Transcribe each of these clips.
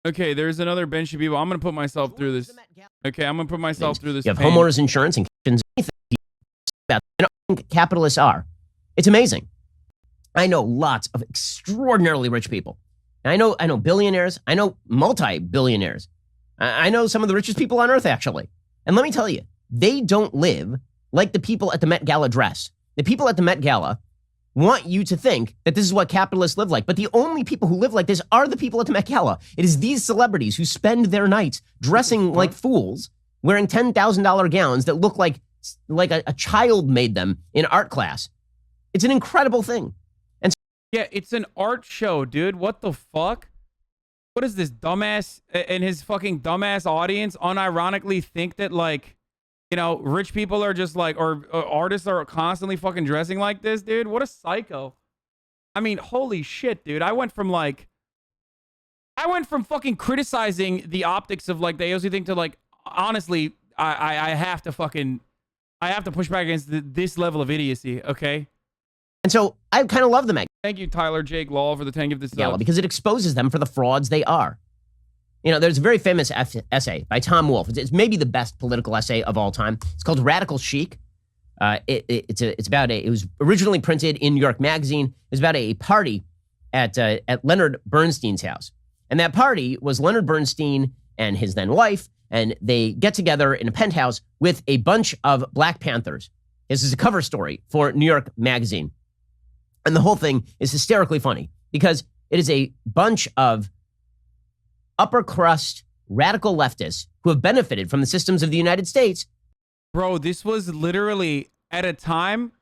Okay, there's another bench of people. I'm gonna put myself through this. Okay, I'm gonna put myself through this. You have homeowners insurance and anything about capitalists are. It's amazing. I know lots of extraordinarily rich people. I know billionaires. I know multi-billionaires. I know some of the richest people on earth, actually. And let me tell you, they don't live like the people at the Met Gala dress. The people at the Met Gala want you to think that this is what capitalists live like. But the only people who live like this are the people at the Met Gala. It is these celebrities who spend their nights dressing like fools, wearing $10,000 gowns that look like a child made them in art class. It's an incredible thing. And yeah, it's an art show, dude. What the fuck? What is this dumbass and his fucking dumbass audience unironically think that, like, you know, rich people are just like, or artists are constantly fucking dressing like this, dude? What a psycho. I mean, holy shit, dude. I went from fucking criticizing the optics of like the AOC thing to like, honestly, I have to push back against this level of idiocy, okay? And so I kind of love the Met. Thank you, Tyler Jake Law, for the 10 gifted subs. Because it exposes them for the frauds they are. You know, there's a very famous essay by Tom Wolfe. It's maybe the best political essay of all time. It's called Radical Chic. It was originally printed in New York Magazine. It was about a party at Leonard Bernstein's house. And that party was Leonard Bernstein and his then wife, and they get together in a penthouse with a bunch of Black Panthers. This is a cover story for New York Magazine. And the whole thing is hysterically funny because it is a bunch of upper crust radical leftists who have benefited from the systems of the United States. Bro, this was literally at a time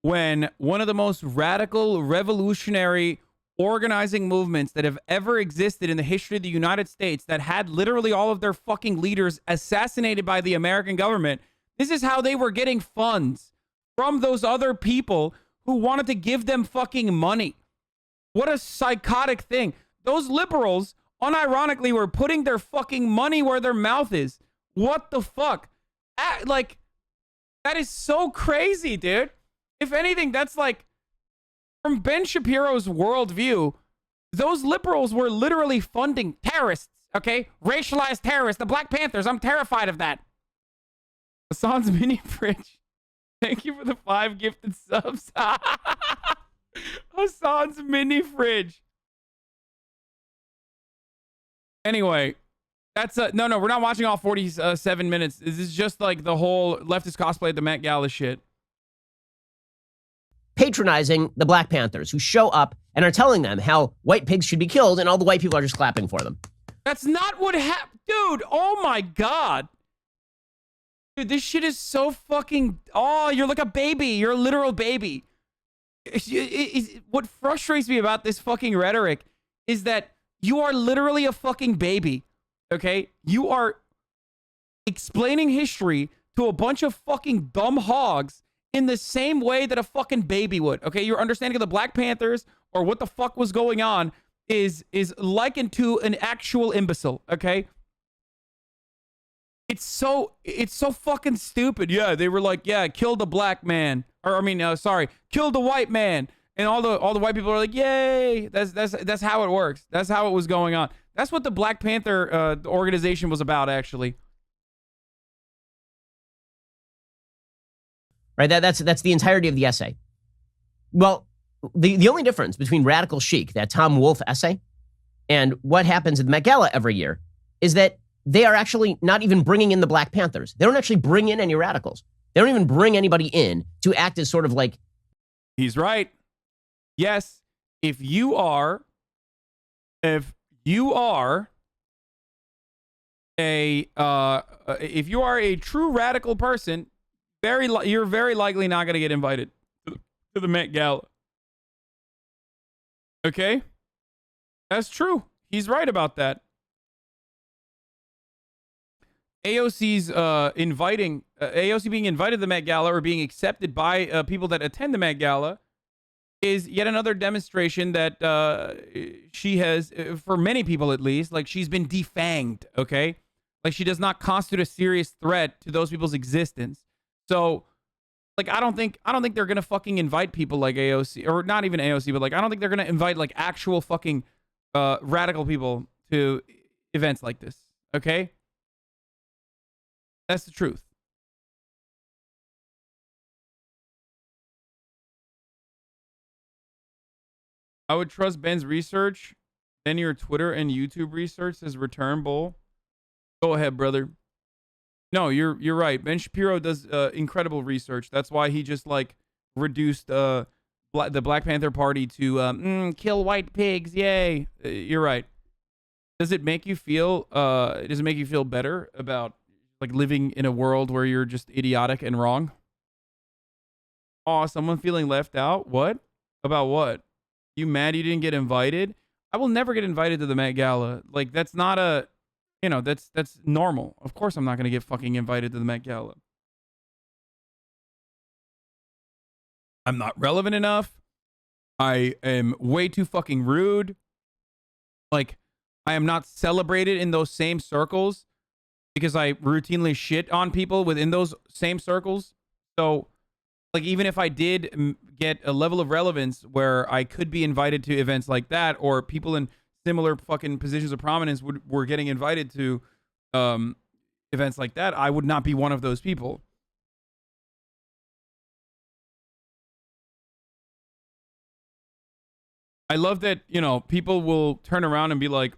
when one of the most radical, revolutionary organizing movements that have ever existed in the history of the United States that had literally all of their fucking leaders assassinated by the American government. This is how they were getting funds from those other people who wanted to give them fucking money. What a psychotic thing. Those liberals, unironically, were putting their fucking money where their mouth is. What the fuck? Like, that is so crazy, dude. If anything, that's like, from Ben Shapiro's worldview, those liberals were literally funding terrorists, okay? Racialized terrorists, the Black Panthers. I'm terrified of that. Hassan's mini fridge. Thank you for the 5 gifted subs. Hassan's mini fridge. Anyway, that's no, we're not watching all 47 minutes. This is just like the whole leftist cosplay at the Met Gala shit. Patronizing the Black Panthers who show up and are telling them how white pigs should be killed, and all the white people are just clapping for them. That's not what happened. Dude, oh my God. Dude, this shit is so fucking... Oh, you're like a baby. You're a literal baby. What frustrates me about this fucking rhetoric is that you are literally a fucking baby, okay? You are explaining history to a bunch of fucking dumb hogs in the same way that a fucking baby would, okay? Your understanding of the Black Panthers or what the fuck was going on is likened to an actual imbecile, okay? It's so fucking stupid. Yeah, they were like, yeah, kill the black man. Or I mean, kill the white man. And all the white people are like, yay. That's how it works. That's how it was going on. That's what the Black Panther organization was about, actually. Right? That's the entirety of the essay. Well, the only difference between Radical Chic, that Tom Wolfe essay, and what happens at the Met Gala every year is that they are actually not even bringing in the Black Panthers. They don't actually bring in any radicals. They don't even bring anybody in to act as sort of like... He's right. Yes, if you are a true radical person, you're very likely not going to get invited to the Met Gala. Okay? That's true. He's right about that. AOC's AOC being invited to the Met Gala or being accepted by people that attend the Met Gala is yet another demonstration that she has, for many people at least, like she's been defanged, okay? Like she does not constitute a serious threat to those people's existence. So, like, I don't think they're gonna fucking invite people like AOC, or not even AOC, but like I don't think they're gonna invite like actual fucking radical people to events like this. Okay? That's the truth. I would trust Ben's research, then your Twitter and YouTube research says return bull. Go ahead, brother. No, you're right. Ben Shapiro does incredible research. That's why he just like reduced the Black Panther Party to kill white pigs. Yay. You're right. Does it make you feel does it make you feel better about like living in a world where you're just idiotic and wrong? Oh, someone feeling left out? What? About what? You mad you didn't get invited? I will never get invited to the Met Gala. Like, that's not a, you know, that's normal. Of course I'm not going to get fucking invited to the Met Gala. I'm not relevant enough. I am way too fucking rude. Like, I am not celebrated in those same circles because I routinely shit on people within those same circles. So, like, even if I did get a level of relevance where I could be invited to events like that, or people in similar fucking positions of prominence were getting invited to events like that, I would not be one of those people. I love that, you know, people will turn around and be like,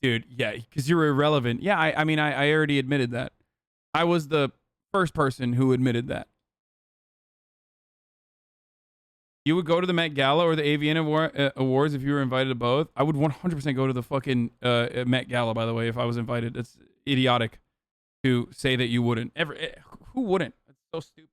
dude, yeah, because you're irrelevant. Yeah, I mean, I already admitted that. I was the first person who admitted that. You would go to the Met Gala or the AVN Awards if you were invited to both? I would 100% go to the fucking Met Gala, by the way, if I was invited. That's idiotic to say that you wouldn't. Who wouldn't? That's so stupid.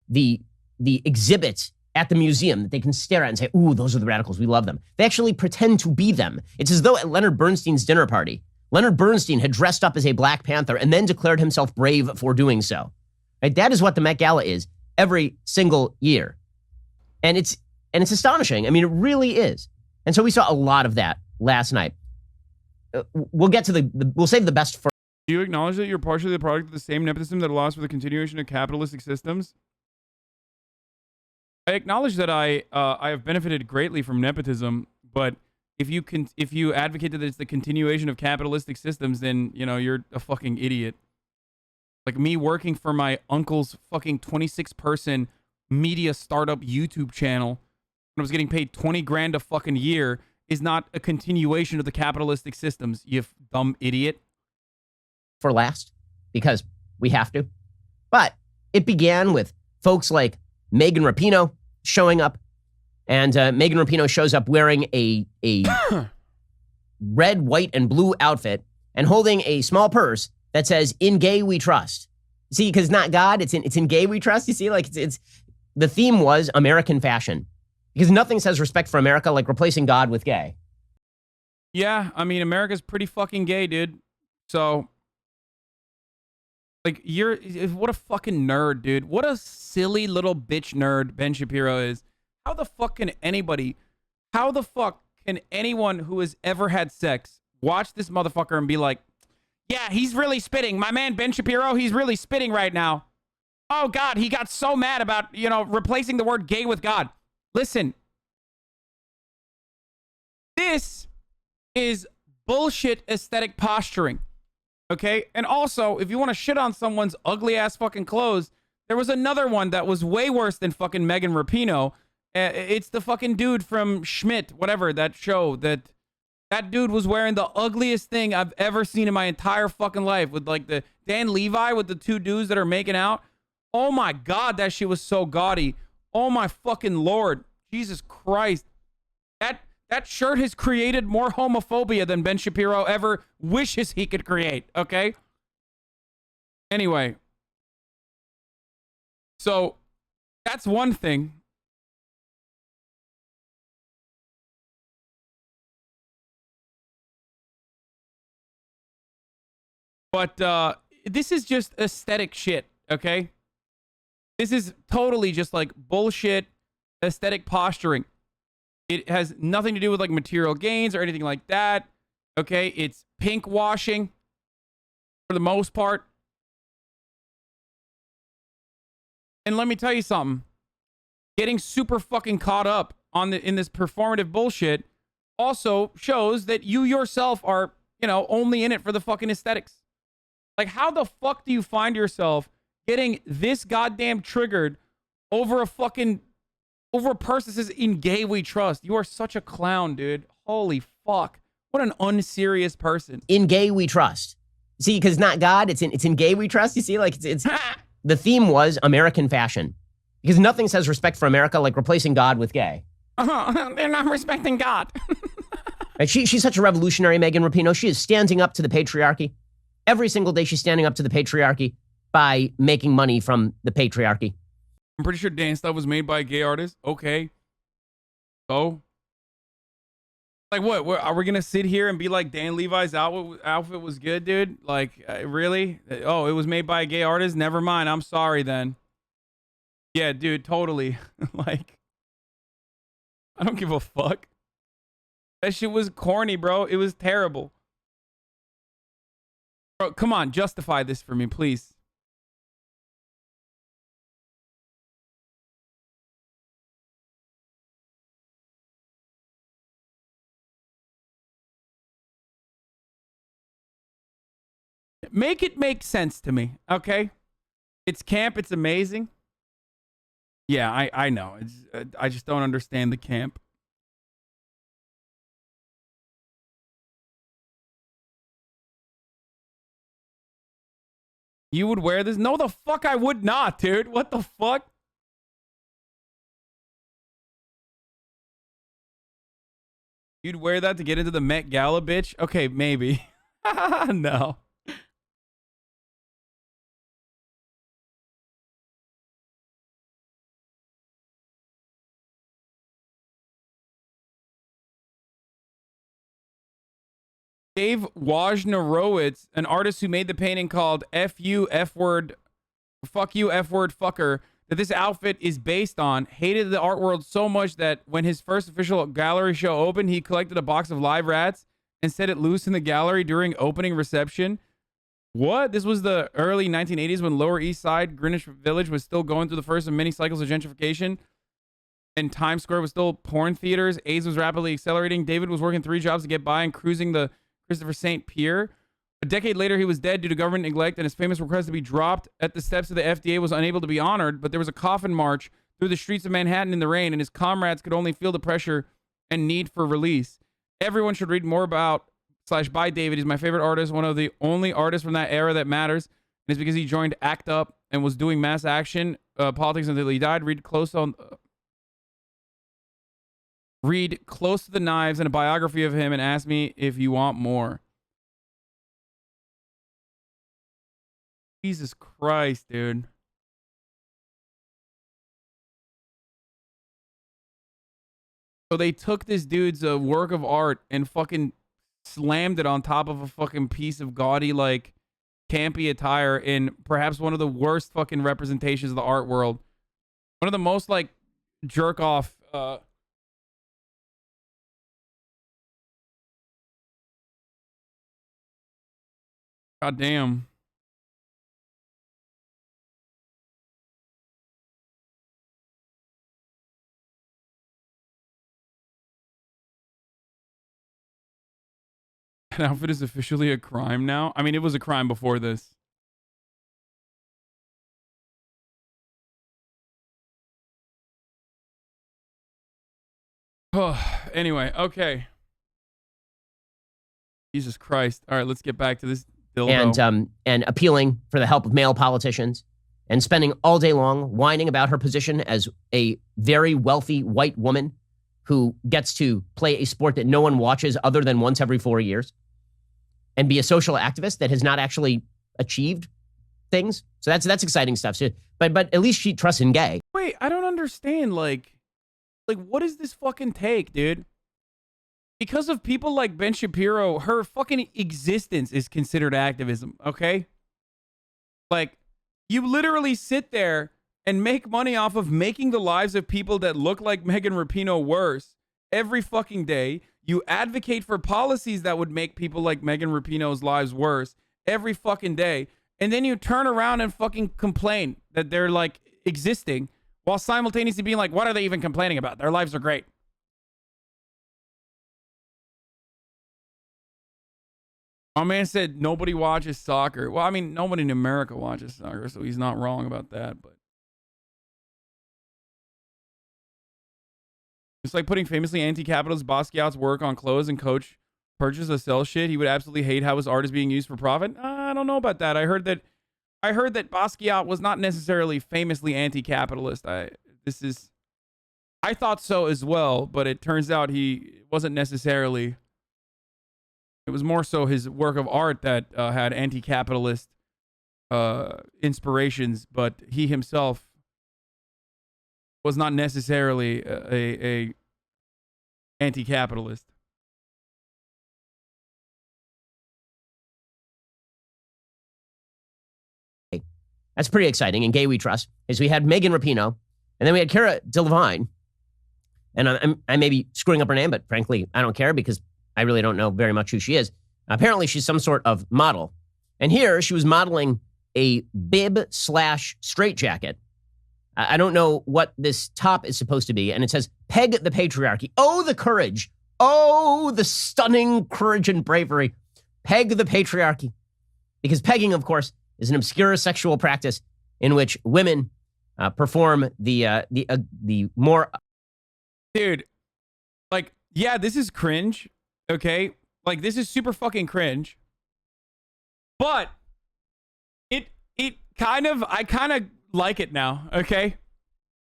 The exhibit at the museum that they can stare at and say, ooh, those are the radicals. We love them. They actually pretend to be them. It's as though at Leonard Bernstein's dinner party, Leonard Bernstein had dressed up as a Black Panther and then declared himself brave for doing so. Right? That is what the Met Gala is every single year. And it's astonishing. I mean, it really is. And so we saw a lot of that last night. We'll get to we'll save the best for. Do you acknowledge that you're partially the product of the same nepotism that allows for the continuation of capitalistic systems? I acknowledge that I have benefited greatly from nepotism, but if you advocate that it's the continuation of capitalistic systems, then, you know, you're a fucking idiot. Like me working for my uncle's fucking 26-person media startup YouTube channel when I was getting paid 20 grand a fucking year is not a continuation of the capitalistic systems, you dumb idiot. For last, because we have to. But it began with folks like Megan Rapinoe showing up, and Megan Rapinoe shows up wearing a red, white, and blue outfit and holding a small purse that says, "In gay we trust." See, because not God, it's in gay we trust. You see, like it's the theme was American fashion, because nothing says respect for America like replacing God with gay. Yeah, I mean, America's pretty fucking gay, dude. So, like, what a fucking nerd, dude. What a silly little bitch nerd Ben Shapiro is. How the fuck can anyone who has ever had sex watch this motherfucker and be like, yeah, he's really spitting. My man Ben Shapiro, he's really spitting right now. Oh, God, he got so mad about, you know, replacing the word gay with God. Listen. This is bullshit aesthetic posturing. Okay? And also, if you want to shit on someone's ugly-ass fucking clothes, there was another one that was way worse than fucking Megan Rapinoe. It's the fucking dude from Schmidt, whatever, that show that dude was wearing the ugliest thing I've ever seen in my entire fucking life with like the Dan Levi with the two dudes that are making out. Oh my God, that shit was so gaudy. Oh my fucking Lord. Jesus Christ. That shirt has created more homophobia than Ben Shapiro ever wishes he could create, okay? Anyway. So, that's one thing. But this is just aesthetic shit, okay? This is totally just like bullshit aesthetic posturing. It has nothing to do with like material gains or anything like that, okay? It's pink washing for the most part. And let me tell you something. Getting super fucking caught up in this performative bullshit also shows that you yourself are, you know, only in it for the fucking aesthetics. Like, how the fuck do you find yourself getting this goddamn triggered over a person that says, in gay we trust? You are such a clown, dude. Holy fuck. What an unserious person. In gay we trust. See, because not God, it's in gay we trust. You see, like it's the theme was American fashion. Because nothing says respect for America like replacing God with gay. They're not respecting God. Right? She's such a revolutionary, Megan Rapinoe. She is standing up to the patriarchy. Every single day she's standing up to the patriarchy by making money from the patriarchy. I'm pretty sure dance stuff was made by a gay artist. Okay. So? Like, what? Are we going to sit here and be like, Dan Levi's outfit was good, dude? Like, really? Oh, it was made by a gay artist? Never mind. I'm sorry then. Yeah, dude, totally. Like, I don't give a fuck. That shit was corny, bro. It was terrible. Bro, come on. Justify this for me, please. Make it make sense to me, okay? It's camp. It's amazing. Yeah, I know. I just don't understand the camp. You would wear this? No, the fuck I would not, dude. What the fuck? You'd wear that to get into the Met Gala, bitch? Okay, maybe. No. Dave Wojnarowicz, an artist who made the painting called F you, F word, fuck you, F word, fucker, that this outfit is based on, hated the art world so much that when his first official gallery show opened, he collected a box of live rats and set it loose in the gallery during opening reception. What? This was the early 1980s when Lower East Side, Greenwich Village was still going through the first of many cycles of gentrification. And Times Square was still porn theaters. AIDS was rapidly accelerating. David was working 3 jobs to get by and cruising the Christopher St. Pierre. A decade later, he was dead due to government neglect, and his famous request to be dropped at the steps of the FDA was unable to be honored, but there was a coffin march through the streets of Manhattan in the rain, and his comrades could only feel the pressure and need for release. Everyone should read more about / by David. He's my favorite artist, one of the only artists from that era that matters, and it's because he joined ACT UP and was doing mass action politics until he died. Read Close to the Knives and a biography of him and ask me if you want more. Jesus Christ, dude. So they took this dude's work of art and fucking slammed it on top of a fucking piece of gaudy, like, campy attire in perhaps one of the worst fucking representations of the art world. One of the most, like, jerk off, God damn. That outfit is officially a crime now. I mean, it was a crime before this. Anyway, okay. Jesus Christ. All right, let's get back to this dildo. And appealing for the help of male politicians and spending all day long whining about her position as a very wealthy white woman who gets to play a sport that no one watches other than once every 4 years and be a social activist that has not actually achieved things. So that's exciting stuff. So, but at least she trusts in gay. Wait, I don't understand. Like, what does this fucking take, dude? Because of people like Ben Shapiro, her fucking existence is considered activism, okay? Like, you literally sit there and make money off of making the lives of people that look like Megan Rapinoe worse every fucking day. You advocate for policies that would make people like Megan Rapinoe's lives worse every fucking day. And then you turn around and fucking complain that they're, like, existing while simultaneously being like, what are they even complaining about? Their lives are great. My man said nobody watches soccer. Well, I mean, nobody in America watches soccer, so he's not wrong about that. But it's like putting famously anti-capitalist Basquiat's work on clothes and Coach purchase or sell shit. He would absolutely hate how his art is being used for profit. I don't know about that. I heard that Basquiat was not necessarily famously anti-capitalist. I thought so as well, but it turns out he wasn't necessarily. It was more so his work of art that had anti-capitalist inspirations, but he himself was not necessarily a anti-capitalist. That's pretty exciting. And Gay We Trust is we had Megan Rapinoe, and then we had Cara Delevingne. And I may be screwing up her name, but frankly, I don't care because I really don't know very much who she is. Apparently, she's some sort of model. And here she was modeling a bib/straitjacket. I don't know what this top is supposed to be. And it says, "Peg the patriarchy." Oh, the courage. Oh, the stunning courage and bravery. Peg the patriarchy. Because pegging, of course, is an obscure sexual practice in which women perform the more. Dude, like, yeah, this is cringe. Okay, like this is super fucking cringe. But I kind of like it now. Okay,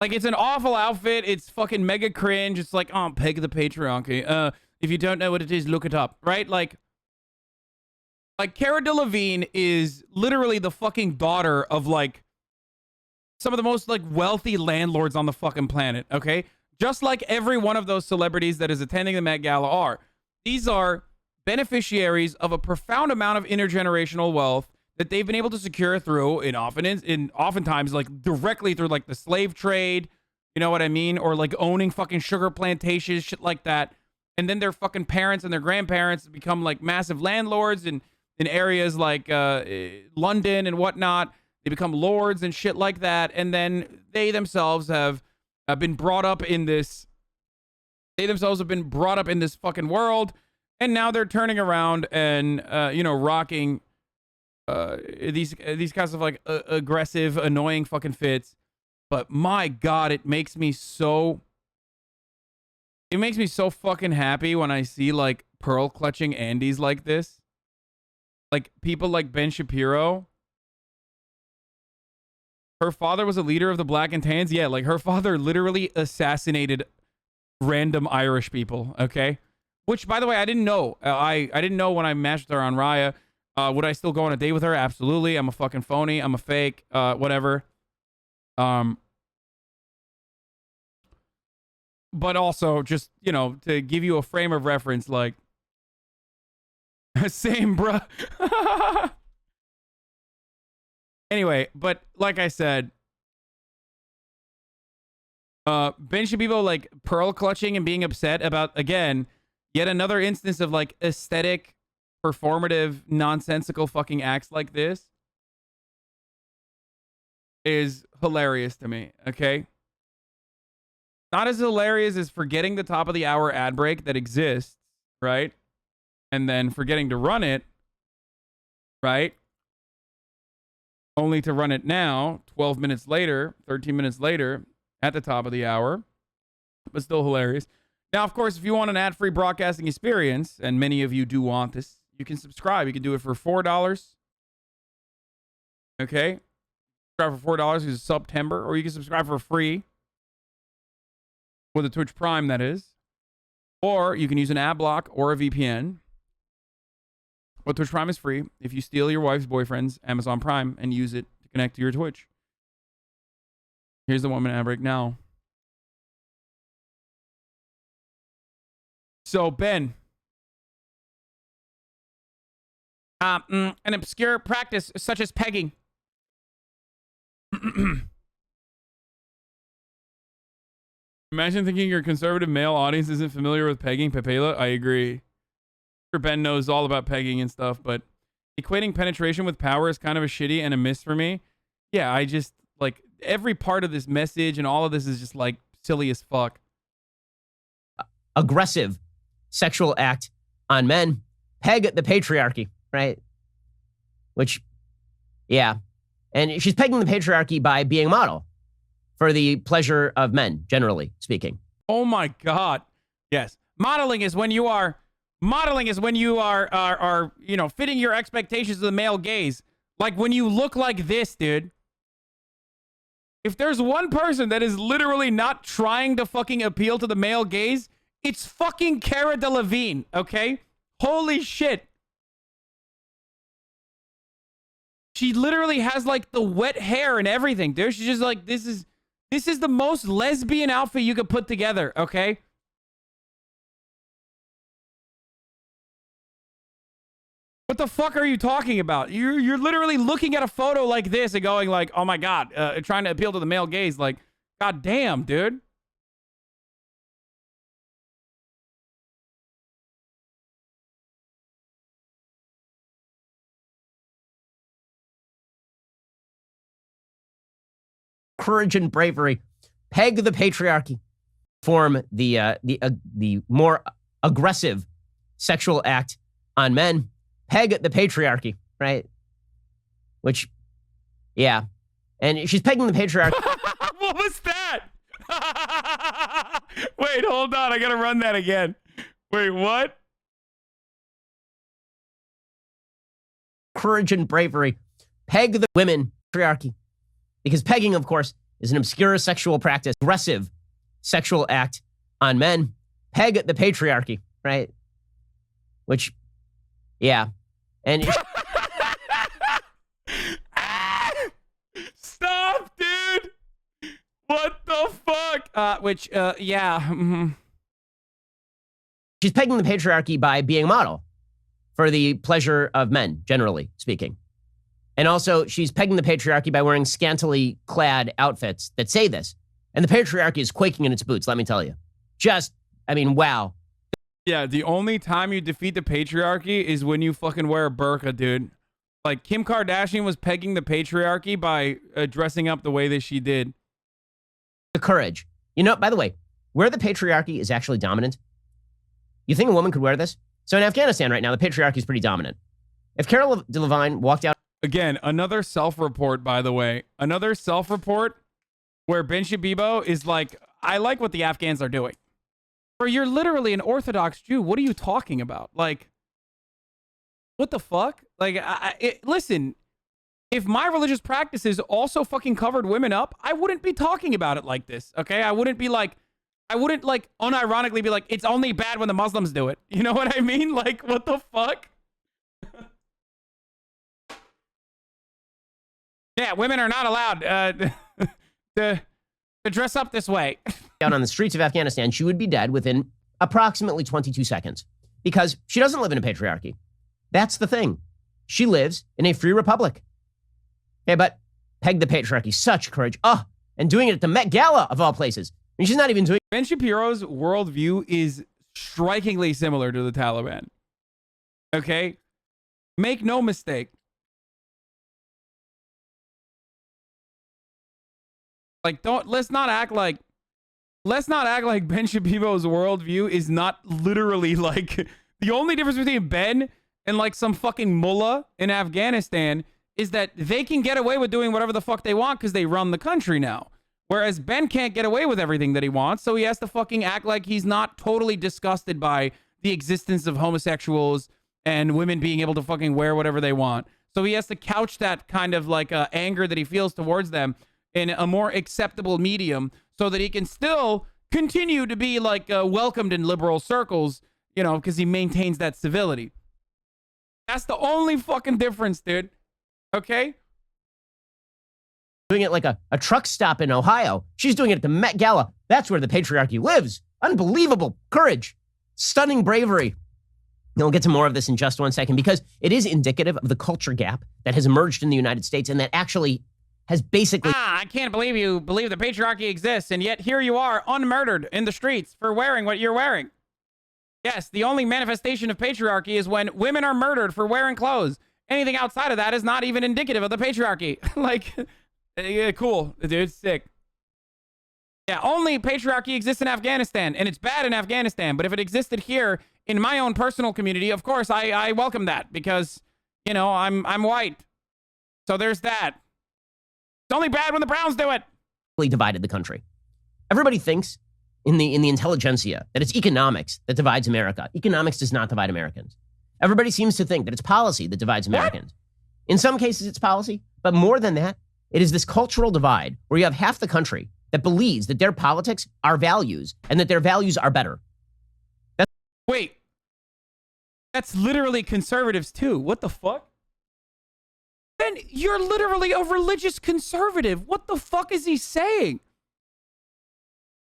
like it's an awful outfit. It's fucking mega cringe. It's like, oh, peg the patriarchy. If you don't know what it is, look it up. Right, like Cara Delevingne is literally the fucking daughter of like some of the most like wealthy landlords on the fucking planet. Okay, just like every one of those celebrities that is attending the Met Gala are. These are beneficiaries of a profound amount of intergenerational wealth that they've been able to secure through oftentimes like directly through like the slave trade, you know what I mean? Or like owning fucking sugar plantations, shit like that. And then their fucking parents and their grandparents become like massive landlords in areas like London and whatnot. They become lords and shit like that. And then they themselves have been brought up in this. They themselves have been brought up in this fucking world. And now they're turning around and, rocking these kinds of like aggressive, annoying fucking fits. But my God, it makes me so fucking happy when I see like pearl clutching Andes like this. Like people like Ben Shapiro. Her father was a leader of the Black and Tans. Yeah, like her father literally assassinated random Irish people. Okay. Which, by the way, I didn't know. I didn't know when I matched her on Raya. Would I still go on a date with her? Absolutely. I'm a fucking phony. I'm a fake. Whatever. But also, just, to give you a frame of reference, like, same, bruh. Anyway, but like I said, Ben Shabibo, like, pearl clutching and being upset about, again, yet another instance of like aesthetic, performative, nonsensical fucking acts like this is hilarious to me. Okay. Not as hilarious as forgetting the top of the hour ad break that exists, right? And then forgetting to run it, right? Only to run it now, 12 minutes later, 13 minutes later, at the top of the hour, but still hilarious. Now, of course, if you want an ad-free broadcasting experience, and many of you do want this, you can subscribe. You can do it for $4. Okay? Subscribe for $4 because it's September, or you can subscribe for free with a Twitch Prime, that is. Or you can use an ad block or a VPN. But Twitch Prime is free if you steal your wife's boyfriend's Amazon Prime and use it to connect to your Twitch. Here's the 1 minute ad break now. So, Ben, an obscure practice such as pegging. Imagine thinking your conservative male audience isn't familiar with pegging. Pepela, I agree. Ben knows all about pegging and stuff, but equating penetration with power is kind of a shitty and a miss for me. Yeah, I just, like, every part of this message and all of this is just, like, silly as fuck. Aggressive sexual act on men. Peg the patriarchy. right? Which, yeah. And she's pegging the patriarchy by being a model for the pleasure of men, generally speaking. Oh my God. Yes. Modeling is when you are you know, fitting your expectations of the male gaze. Like when you look like this, dude. If there's one person that is literally not trying to fucking appeal to the male gaze, it's fucking Cara Delevingne, okay? Holy shit. She literally has like the wet hair and everything, dude. She's just like, this is the most lesbian outfit you could put together, okay? What the fuck are you talking about? You're literally looking at a photo like this and going like, oh my God, trying to appeal to the male gaze. Like, God damn, dude. Courage and bravery. Peg the patriarchy. Form the more aggressive sexual act on men. Peg the patriarchy, right? Which, yeah. And she's pegging the patriarchy. What was that? Wait, hold on. I gotta run that again. Wait, what? Courage and bravery. Peg the women patriarchy. Because pegging, of course, is an obscure sexual practice, aggressive sexual act on men. Peg the patriarchy, right? Which, yeah. And stop, dude. What the fuck? Yeah. Mm-hmm. She's pegging the patriarchy by being a model for the pleasure of men, generally speaking. And also, she's pegging the patriarchy by wearing scantily clad outfits that say this. And the patriarchy is quaking in its boots, let me tell you. Wow. Yeah, the only time you defeat the patriarchy is when you fucking wear a burqa, dude. Like, Kim Kardashian was pegging the patriarchy by dressing up the way that she did. The courage. You know, by the way, where the patriarchy is actually dominant, you think a woman could wear this? So in Afghanistan right now, the patriarchy is pretty dominant. If Cara Delevingne walked out... Again, another self-report, by the way. Another self-report where Ben Shabibo is like, I like what the Afghans are doing. Or you're literally an Orthodox Jew. What are you talking about? Like, what the fuck? Like, listen, if my religious practices also fucking covered women up, I wouldn't be talking about it like this, okay? I wouldn't unironically be like, it's only bad when the Muslims do it. You know what I mean? Like, what the fuck? Yeah, women are not allowed to dress up this way. Out on the streets of Afghanistan, she would be dead within approximately 22 seconds because she doesn't live in a patriarchy. That's the thing. She lives in a free republic. Okay, but peg the patriarchy, such courage. And doing it at the Met Gala of all places. I mean, she's not even doing... Ben Shapiro's worldview is strikingly similar to the Taliban. Okay? Make no mistake. Like, let's not act like Ben Shapiro's worldview is not literally like the only difference between Ben and like some fucking mullah in Afghanistan is that they can get away with doing whatever the fuck they want because they run the country now. Whereas Ben can't get away with everything that he wants, so he has to fucking act like he's not totally disgusted by the existence of homosexuals and women being able to fucking wear whatever they want. So he has to couch that kind of like anger that he feels towards them in a more acceptable medium so that he can still continue to be like welcomed in liberal circles, you know, because he maintains that civility. That's the only fucking difference, dude. Okay? Doing it like a truck stop in Ohio. She's doing it at the Met Gala. That's where the patriarchy lives. Unbelievable courage. Stunning bravery. And we'll get to more of this in just 1 second because it is indicative of the culture gap that has emerged in the United States and that actually has basically... I can't believe you believe the patriarchy exists, and yet here you are, unmurdered in the streets for wearing what you're wearing. Yes, the only manifestation of patriarchy is when women are murdered for wearing clothes. Anything outside of that is not even indicative of the patriarchy. Like, yeah, cool, dude, sick. Yeah, only patriarchy exists in Afghanistan, and it's bad in Afghanistan, but if it existed here in my own personal community, of course, I welcome that, because You know, I'm white. So there's that. It's only bad when the Browns do it. Divided the country. Everybody thinks in the intelligentsia that it's economics that divides America. Economics does not divide Americans. Everybody seems to think that it's policy that divides Americans. What? In some cases, it's policy, but more than that, it is this cultural divide where you have half the country that believes that their politics are values and that their values are better. Wait, that's literally conservatives too. What the fuck? Then you're literally a religious conservative. What the fuck is he saying?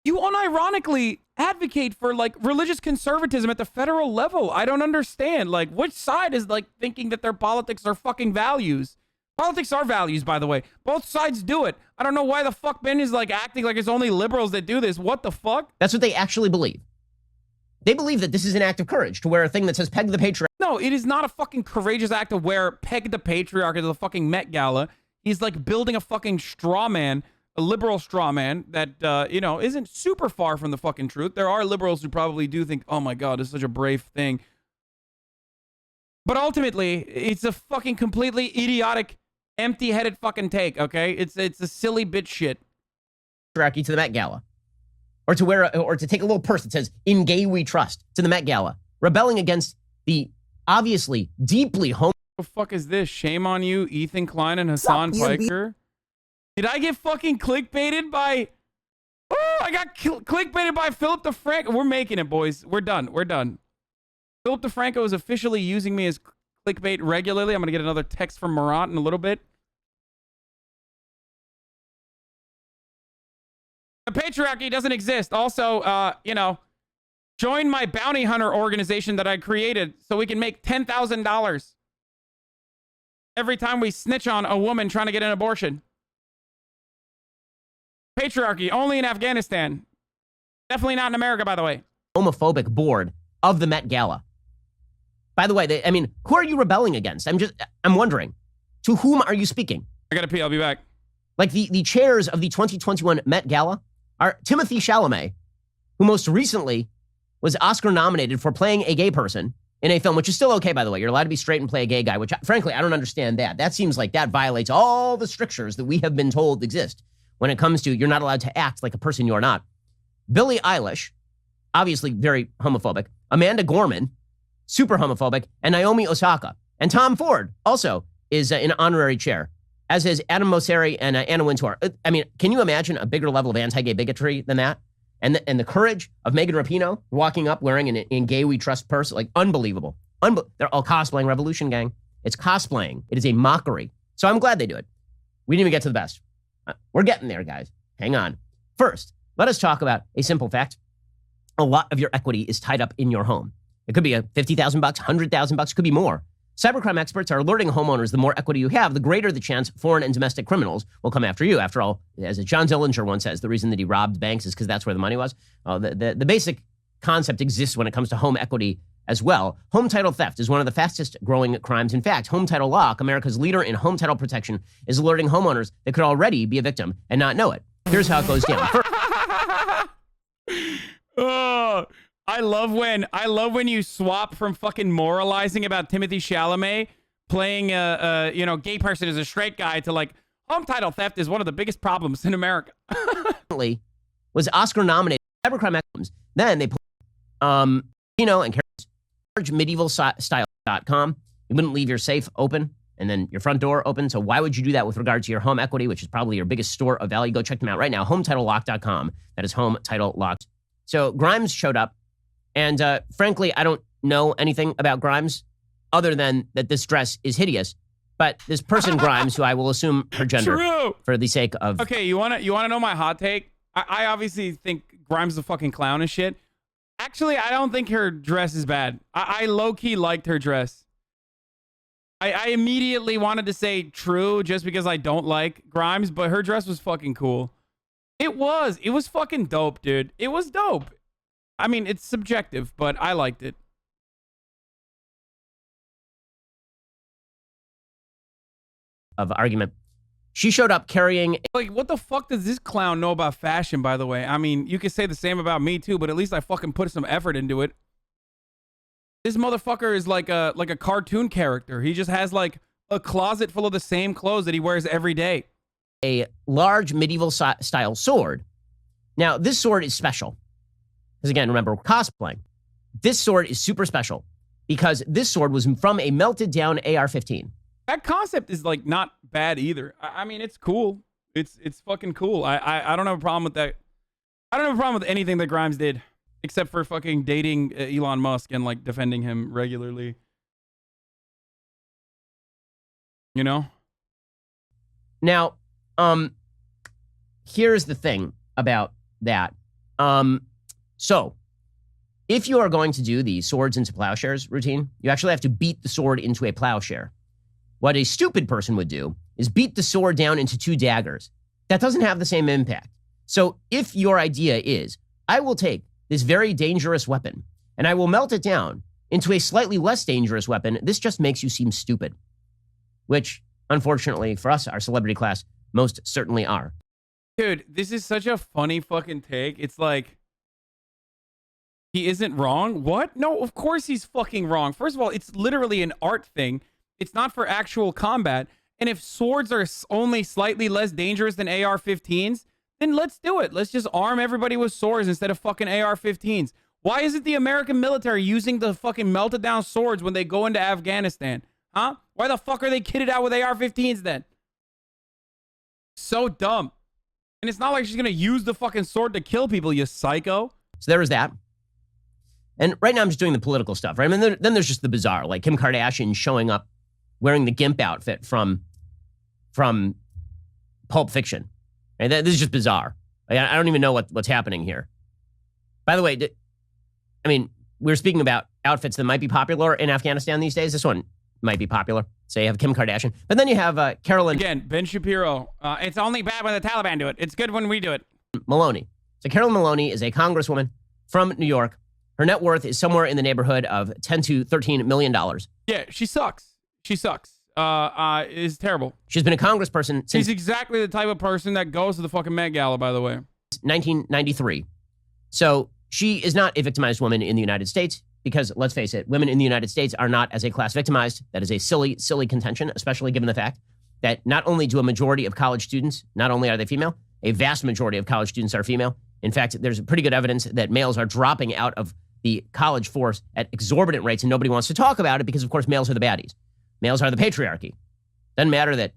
You unironically advocate for like religious conservatism at the federal level. I don't understand. Like, which side is like thinking that their politics are fucking values? Politics are values, by the way. Both sides do it. I don't know why the fuck Ben is like acting like it's only liberals that do this. What the fuck? That's what they actually believe. They believe that this is an act of courage to wear a thing that says peg the patriarch. No, it is not a fucking courageous act to wear peg the patriarch at the fucking Met Gala. He's like building a fucking straw man, a liberal straw man that, you know, isn't super far from the fucking truth. There are liberals who probably do think, oh my God, this is such a brave thing. But ultimately, it's a fucking completely idiotic, empty-headed fucking take, okay? It's a silly bitch shit. To the Met Gala. Or to wear, or to take a little purse that says, "In gay we trust," to the Met Gala, rebelling against the obviously deeply What the fuck is this? Shame on you, Ethan Klein and Hassan Piker. Did I get fucking clickbaited by? Oh, I got clickbaited by Philip DeFranco. We're making it, boys. We're done. We're done. Philip DeFranco is officially using me as clickbait regularly. I'm gonna get another text from Marat in a little bit. The patriarchy doesn't exist. Also, you know, join my bounty hunter organization that I created so we can make $10,000 every time we snitch on a woman trying to get an abortion. Patriarchy only in Afghanistan. Definitely not in America, by the way. Homophobic board of the Met Gala. By the way, I mean, who are you rebelling against? I'm wondering, to whom are you speaking? I gotta pee. I'll be back. Like the chairs of the 2021 Met Gala are Timothée Chalamet, who most recently was Oscar nominated for playing a gay person in a film, which is still okay, by the way. You're allowed to be straight and play a gay guy, which frankly, I don't understand that. That seems like that violates all the strictures that we have been told exist when it comes to you're not allowed to act like a person you're not. Billie Eilish, obviously very homophobic. Amanda Gorman, super homophobic. And Naomi Osaka. And Tom Ford also is an honorary chair, as is Adam Mosseri and Anna Wintour. I mean, can you imagine a bigger level of anti-gay bigotry than that? And the courage of Megan Rapinoe walking up wearing an "In Gay We Trust" purse, like unbelievable. They're all cosplaying Revolution Gang. It's cosplaying. It is a mockery. So I'm glad they do it. We didn't even get to the best. We're getting there, guys. Hang on. First, let us talk about a simple fact. A lot of your equity is tied up in your home. It could be a $50,000, $100,000, could be more. Cybercrime experts are alerting homeowners the more equity you have, the greater the chance foreign and domestic criminals will come after you. After all, as John Dillinger once says, the reason that he robbed banks is because that's where the money was. The basic concept exists when it comes to home equity as well. Home title theft is one of the fastest growing crimes. In fact, Home Title Lock, America's leader in home title protection, is alerting homeowners that could already be a victim and not know it. Here's how it goes down. Oh, I love when you swap from fucking moralizing about Timothée Chalamet playing a you know, gay person as a straight guy to like home title theft is one of the biggest problems in America. Was Oscar nominated for cybercrime victims. Then they put you know, and medievalstyle.com. You wouldn't leave your safe open and then your front door open. So why would you do that with regard to your home equity, which is probably your biggest store of value? Go check them out right now. HomeTitleLock.com. That is Home Title Lock. So Grimes showed up. And frankly, I don't know anything about Grimes other than that this dress is hideous. But this person, Grimes, who I will assume her gender True. For the sake of... Okay, you wanna know my hot take? I obviously think Grimes is a fucking clown and shit. Actually, I don't think her dress is bad. I low-key liked her dress. I immediately wanted to say true just because I don't like Grimes, but her dress was fucking cool. It was fucking dope, dude. It was dope. I mean, it's subjective, but I liked it. Of argument. She showed up carrying... Like, what the fuck does this clown know about fashion, by the way? I mean, you could say the same about me, too, but at least I fucking put some effort into it. This motherfucker is like a cartoon character. He just has like a closet full of the same clothes that he wears every day. A large medieval style sword. Now, this sword is special. Because again, remember, we're cosplaying. This sword is super special because this sword was from a melted down AR-15. That concept is like not bad either. I mean, it's cool. It's fucking cool. I don't have a problem with that. I don't have a problem with anything that Grimes did, except for fucking dating Elon Musk and like defending him regularly. You know? Now, here's the thing about that. So if you are going to do the swords into plowshares routine, you actually have to beat the sword into a plowshare. What a stupid person would do is beat the sword down into 2 daggers. That doesn't have the same impact. So if your idea is, I will take this very dangerous weapon and I will melt it down into a slightly less dangerous weapon, this just makes you seem stupid. Which, unfortunately for us, our celebrity class, most certainly are. Dude, this is such a funny fucking take. It's like, he isn't wrong? What? No, of course he's fucking wrong. First of all, it's literally an art thing. It's not for actual combat. And if swords are only slightly less dangerous than AR-15s, then let's do it. Let's just arm everybody with swords instead of fucking AR-15s. Why isn't the American military using the fucking melted down swords when they go into Afghanistan? Huh? Why the fuck are they kitted out with AR-15s then? So dumb. And it's not like she's gonna use the fucking sword to kill people, you psycho. So there was that. And right now I'm just doing the political stuff, right? I mean, then there's just the bizarre, like Kim Kardashian showing up wearing the GIMP outfit from Pulp Fiction. And this is just bizarre. Like, I don't even know what's happening here. By the way, I mean, we were speaking about outfits that might be popular in Afghanistan these days. This one might be popular. So you have Kim Kardashian. But then you have Carolyn... Again, Ben Shapiro. It's only bad when the Taliban do it. It's good when we do it. Maloney. So Carolyn Maloney is a congresswoman from New York. Her net worth is somewhere in the neighborhood of $10 to $13 million. Yeah, she sucks. She sucks. Is terrible. She's been a congressperson since... She's exactly the type of person that goes to the fucking Met Gala, by the way. 1993. So she is not a victimized woman in the United States because, let's face it, women in the United States are not as a class victimized. That is a silly, silly contention, especially given the fact that not only do a majority of college students, not only are they female, a vast majority of college students are female. In fact, there's pretty good evidence that males are dropping out of the college force at exorbitant rates, and nobody wants to talk about it because, of course, males are the baddies. Males are the patriarchy. Doesn't matter that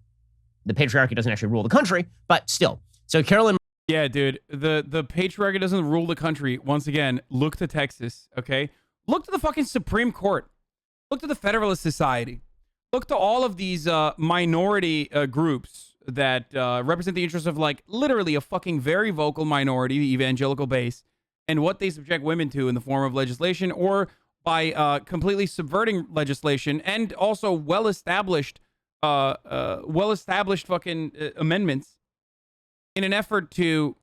the patriarchy doesn't actually rule the country, but still. So Carolyn... Yeah, dude, the patriarchy doesn't rule the country. Once again, look to Texas, okay? Look to the fucking Supreme Court. Look to the Federalist Society. Look to all of these minority groups that represent the interests of, like, literally a fucking very vocal minority, the evangelical base, and what they subject women to in the form of legislation or by completely subverting legislation and also well-established fucking amendments in an effort to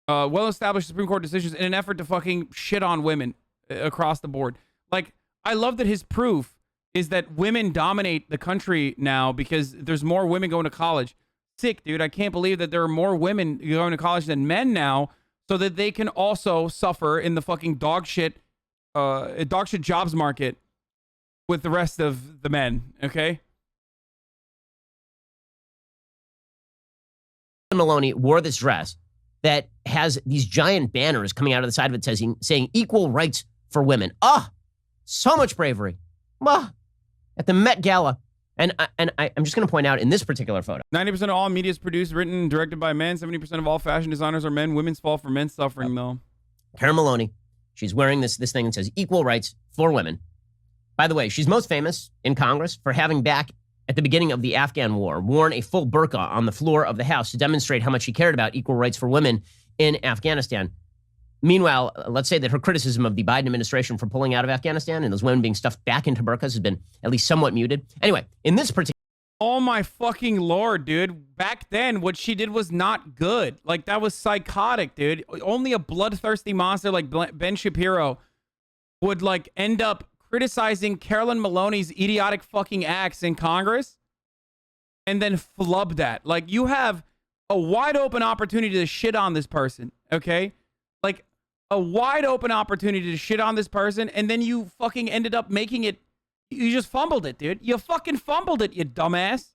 well-established Supreme Court decisions in an effort to fucking shit on women across the board. Like, I love that his proof is that women dominate the country now because there's more women going to college. Sick, dude. I can't believe that there are more women going to college than men now so that they can also suffer in the fucking dog shit jobs market with the rest of the men, okay? Maloney wore this dress that has these giant banners coming out of the side of it saying equal rights for women. Ah, so much bravery. Ah, at the Met Gala. And I'm just going to point out in this particular photo. 90% of all media is produced, written, and directed by men. 70% of all fashion designers are men. Women's fall for men's suffering, though. Carolyn Maloney, she's wearing this thing that says equal rights for women. By the way, she's most famous in Congress for having back at the beginning of the Afghan war, worn a full burqa on the floor of the House to demonstrate how much she cared about equal rights for women in Afghanistan. Meanwhile, let's say that her criticism of the Biden administration for pulling out of Afghanistan and those women being stuffed back into burqas has been at least somewhat muted. Anyway, in this particular... Oh my fucking Lord, dude. Back then, what she did was not good. Like, that was psychotic, dude. Only a bloodthirsty monster like Ben Shapiro would, like, end up criticizing Carolyn Maloney's idiotic fucking acts in Congress and then flub that. Like, you have a wide open opportunity to shit on this person, okay? Like, a wide open opportunity to shit on this person, and then you fucking ended up making it. You just fumbled it, dude. You fucking fumbled it, you dumbass.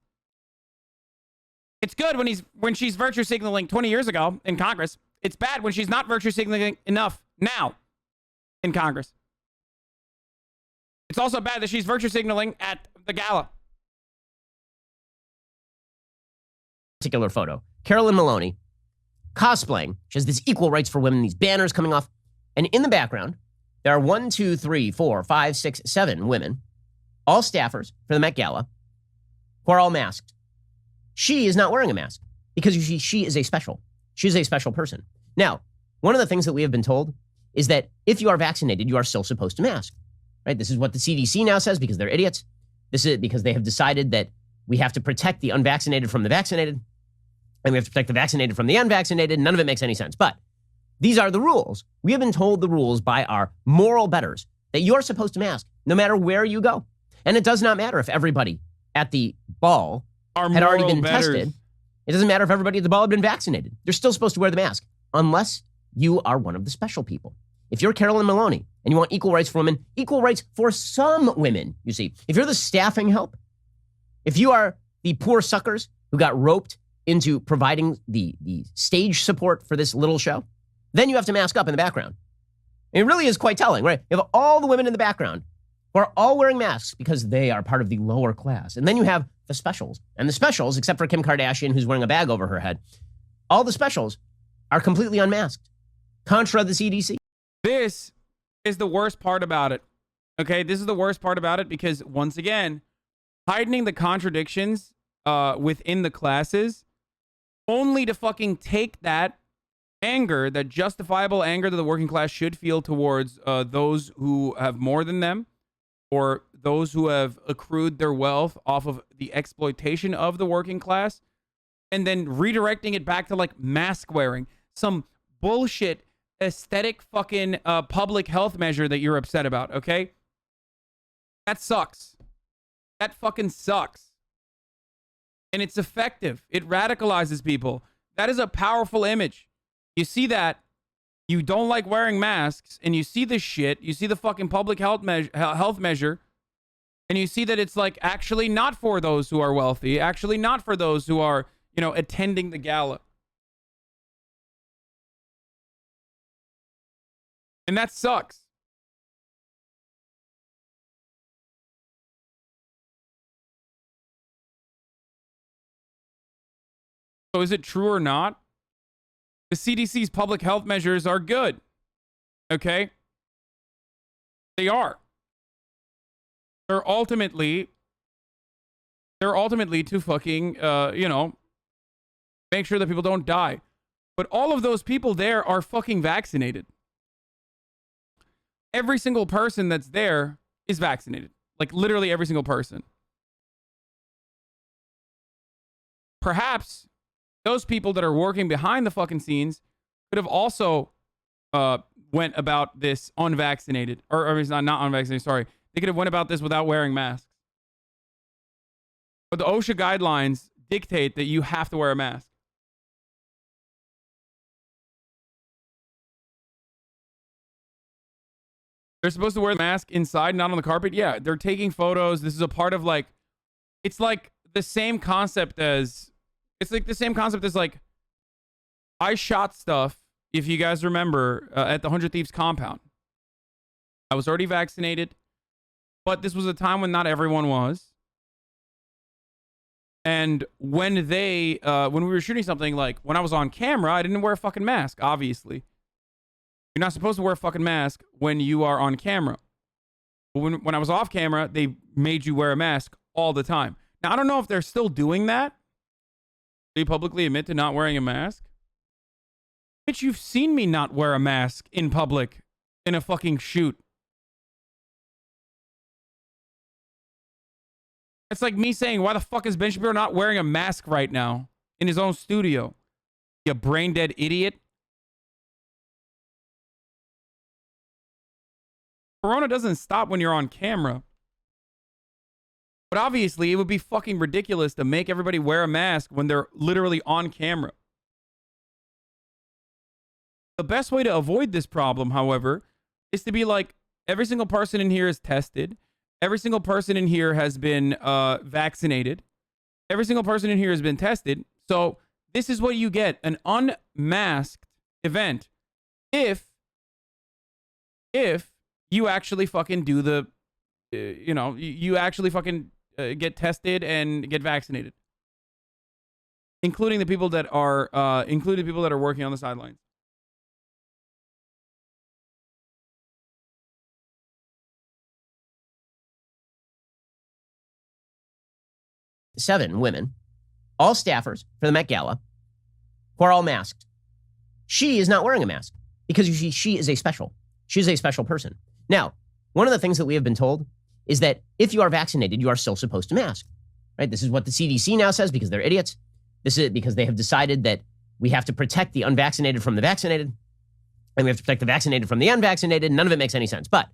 It's good when she's virtue signaling 20 years ago in Congress. It's bad when she's not virtue signaling enough now in Congress. It's also bad that she's virtue signaling at the gala. Particular photo. Carolyn Maloney cosplaying. She has this equal rights for women, these banners coming off. And in the background, there are 1, 2, 3, 4, 5, 6, 7 women, all staffers for the Met Gala, who are all masked. She is not wearing a mask because she is a special. She's a special person. Now, one of the things that we have been told is that if you are vaccinated, you are still supposed to mask. Right? This is what the CDC now says because they're idiots. This is because they have decided that we have to protect the unvaccinated from the vaccinated, and we have to protect the vaccinated from the unvaccinated. None of it makes any sense. But these are the rules. We have been told the rules by our moral betters that you are supposed to mask no matter where you go. And it does not matter if everybody at the ball had already been tested. It doesn't matter if everybody at the ball had been vaccinated. You're still supposed to wear the mask unless you are one of the special people. If you're Carolyn Maloney and you want equal rights for women, equal rights for some women, you see. If you're the staffing help, if you are the poor suckers who got roped into providing the stage support for this little show, then you have to mask up in the background. It really is quite telling, right? You have all the women in the background who are all wearing masks because they are part of the lower class. And then you have the specials. And the specials, except for Kim Kardashian, who's wearing a bag over her head, all the specials are completely unmasked, contra the CDC. This is the worst part about it. Okay, this is the worst part about it because, once again, heightening the contradictions within the classes only to fucking take that anger, that justifiable anger that the working class should feel towards those who have more than them or those who have accrued their wealth off of the exploitation of the working class, and then redirecting it back to like mask wearing, some bullshit aesthetic fucking public health measure that you're upset about, okay? That sucks. That fucking sucks. And it's effective. It radicalizes people. That is a powerful image. You see that, you don't like wearing masks, and you see this shit, you see the fucking public health measure, and you see that it's like actually not for those who are wealthy, actually not for those who are, you know, attending the gala. And that sucks. So is it true or not? The CDC's public health measures are good. Okay? They are. They're ultimately to fucking, you know, make sure that people don't die. But all of those people there are fucking vaccinated. Every single person that's there is vaccinated. Like literally every single person. Perhaps those people that are working behind the fucking scenes could have also went about this unvaccinated. Or it's not unvaccinated, sorry. They could have went about this without wearing masks. But the OSHA guidelines dictate that you have to wear a mask. They're supposed to wear the mask inside, not on the carpet. Yeah, they're taking photos. This is a part of like, it's like the same concept as, like, I shot stuff, if you guys remember, at the 100 Thieves compound. I was already vaccinated, but this was a time when not everyone was. And when we were shooting something, like when I was on camera, I didn't wear a fucking mask, obviously. You're not supposed to wear a fucking mask when you are on camera. But when I was off camera, they made you wear a mask all the time. Now, I don't know if they're still doing that. They publicly admit to not wearing a mask. Bitch, you've seen me not wear a mask in public in a fucking shoot. It's like me saying, why the fuck is Ben Shapiro not wearing a mask right now in his own studio? You brain dead idiot. Corona doesn't stop when you're on camera. But obviously, it would be fucking ridiculous to make everybody wear a mask when they're literally on camera. The best way to avoid this problem, however, is to be like, every single person in here is tested. Every single person in here has been vaccinated. Every single person in here has been tested. So this is what you get, an unmasked event. If you actually fucking do the, you actually fucking get tested and get vaccinated, including the people that are working on the sidelines. 7 women, all staffers for the Met Gala, who are all masked. She is not wearing a mask because she is a special. She's a special person. Now, one of the things that we have been told is that if you are vaccinated, you are still supposed to mask. Right? This is what the CDC now says because they're idiots. This is because they have decided that we have to protect the unvaccinated from the vaccinated, and we have to protect the vaccinated from the unvaccinated. None of it makes any sense. But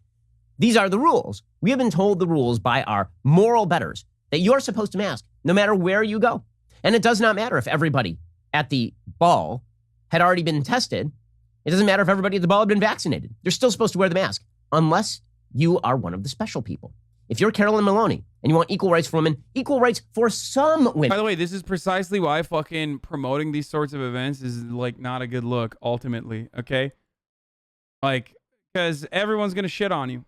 these are the rules. We have been told the rules by our moral betters that you're supposed to mask no matter where you go. And it does not matter if everybody at the ball had already been tested. It doesn't matter if everybody at the ball had been vaccinated. You're still supposed to wear the mask unless you are one of the special people. If you're Carolyn Maloney and you want equal rights for women, equal rights for some women. By the way, this is precisely why fucking promoting these sorts of events is like not a good look ultimately, okay? Like, because everyone's going to shit on you.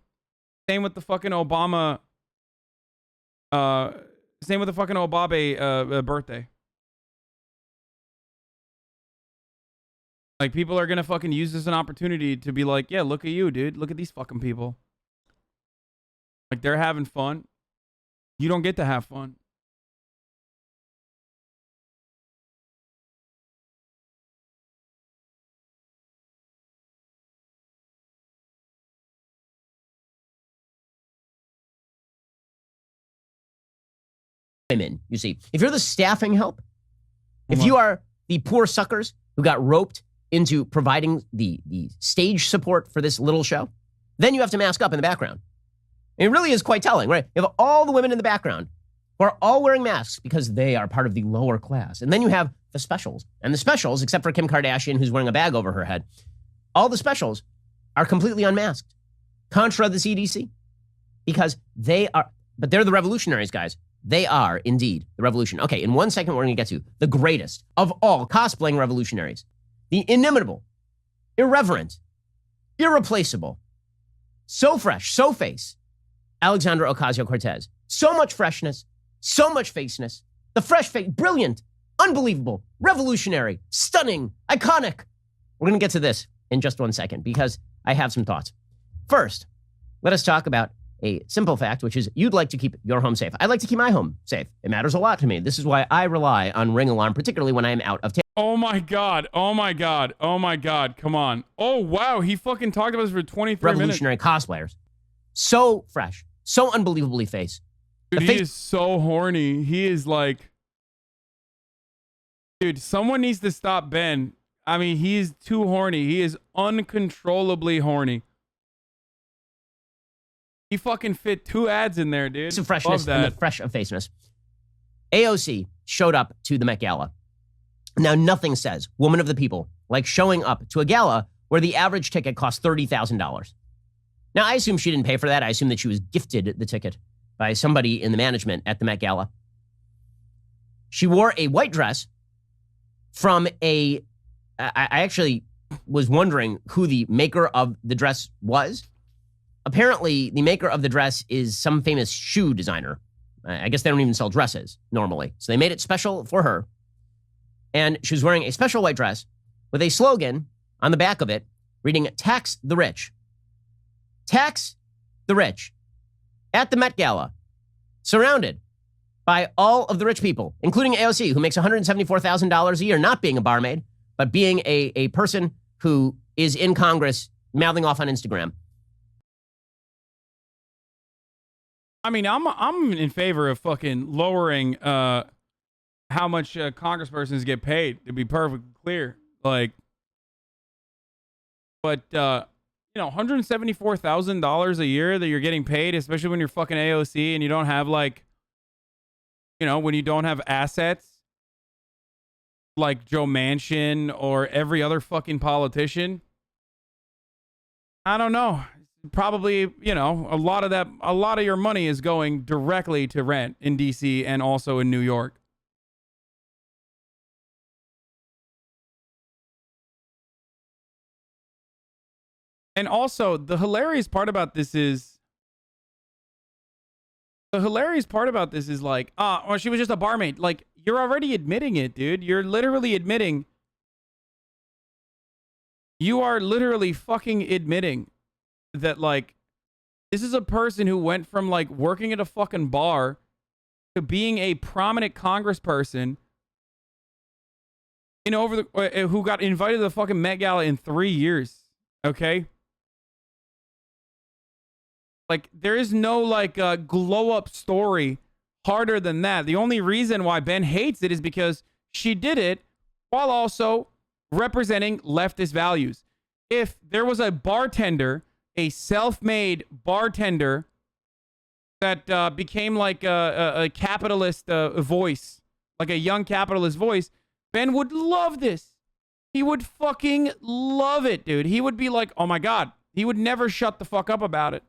Same with the fucking Obama birthday. Like, people are gonna fucking use this as an opportunity to be like, yeah, look at you, dude. Look at these fucking people. Like, they're having fun. You don't get to have fun. Women, you see, if you're the staffing help, if you are the poor suckers who got roped into providing the stage support for this little show, then you have to mask up in the background. It really is quite telling, right? You have all the women in the background who are all wearing masks because they are part of the lower class. And then you have the specials. And the specials, except for Kim Kardashian, who's wearing a bag over her head, all the specials are completely unmasked, contra the CDC, because they're the revolutionaries, guys. They are indeed the revolution. Okay, in 1 second, we're going to get to the greatest of all cosplaying revolutionaries, the inimitable, irreverent, irreplaceable, so fresh, so face, Alexandra Ocasio-Cortez. So much freshness, so much faceness, the fresh face, brilliant, unbelievable, revolutionary, stunning, iconic. We're going to get to this in just 1 second because I have some thoughts. First, let us talk about a simple fact, which is you'd like to keep your home safe. I'd like to keep my home safe. It matters a lot to me. This is why I rely on Ring Alarm, particularly when I am out of town. Oh my God. Oh my God. Oh my God. Come on. Oh, wow. He fucking talked about this for 23 Revolutionary cosplayers. So fresh. So unbelievably face. Dude, he is so horny. He is like... Dude, someone needs to stop Ben. I mean, he is too horny. He is uncontrollably horny. He fucking fit 2 ads in there, dude. Some freshness and the fresh of faceness. AOC showed up to the Met Gala. Now, nothing says woman of the people like showing up to a gala where the average ticket costs $30,000. Now, I assume she didn't pay for that. I assume that she was gifted the ticket by somebody in the management at the Met Gala. She wore a white dress from I actually was wondering who the maker of the dress was. Apparently, the maker of the dress is some famous shoe designer. I guess they don't even sell dresses normally. So they made it special for her. And she was wearing a special white dress with a slogan on the back of it reading, "Tax the Rich." Tax the rich. At the Met Gala, surrounded by all of the rich people, including AOC, who makes $174,000 a year, not being a barmaid, but being a person who is in Congress mouthing off on Instagram. I mean, I'm in favor of fucking lowering how much congresspersons get paid, to be perfectly clear. Like, but $174,000 a year that you're getting paid, especially when you're fucking AOC and you don't have like, when you don't have assets like Joe Manchin or every other fucking politician, I don't know. Probably, you know, a lot of your money is going directly to rent in DC and also in New York. And also, the hilarious part about this is like, well, she was just a barmaid. Like, you're already admitting it, dude. You're literally admitting. You are literally fucking admitting that, like, this is a person who went from, like, working at a fucking bar to being a prominent congressperson who got invited to the fucking Met Gala in 3 years. Okay? Like, there is no, like, glow up story harder than that. The only reason why Ben hates it is because she did it while also representing leftist values. If there was a bartender, a self-made bartender that became like a capitalist voice, like a young capitalist voice, Ben would love this. He would fucking love it, dude. He would be like, oh my God. He would never shut the fuck up about it.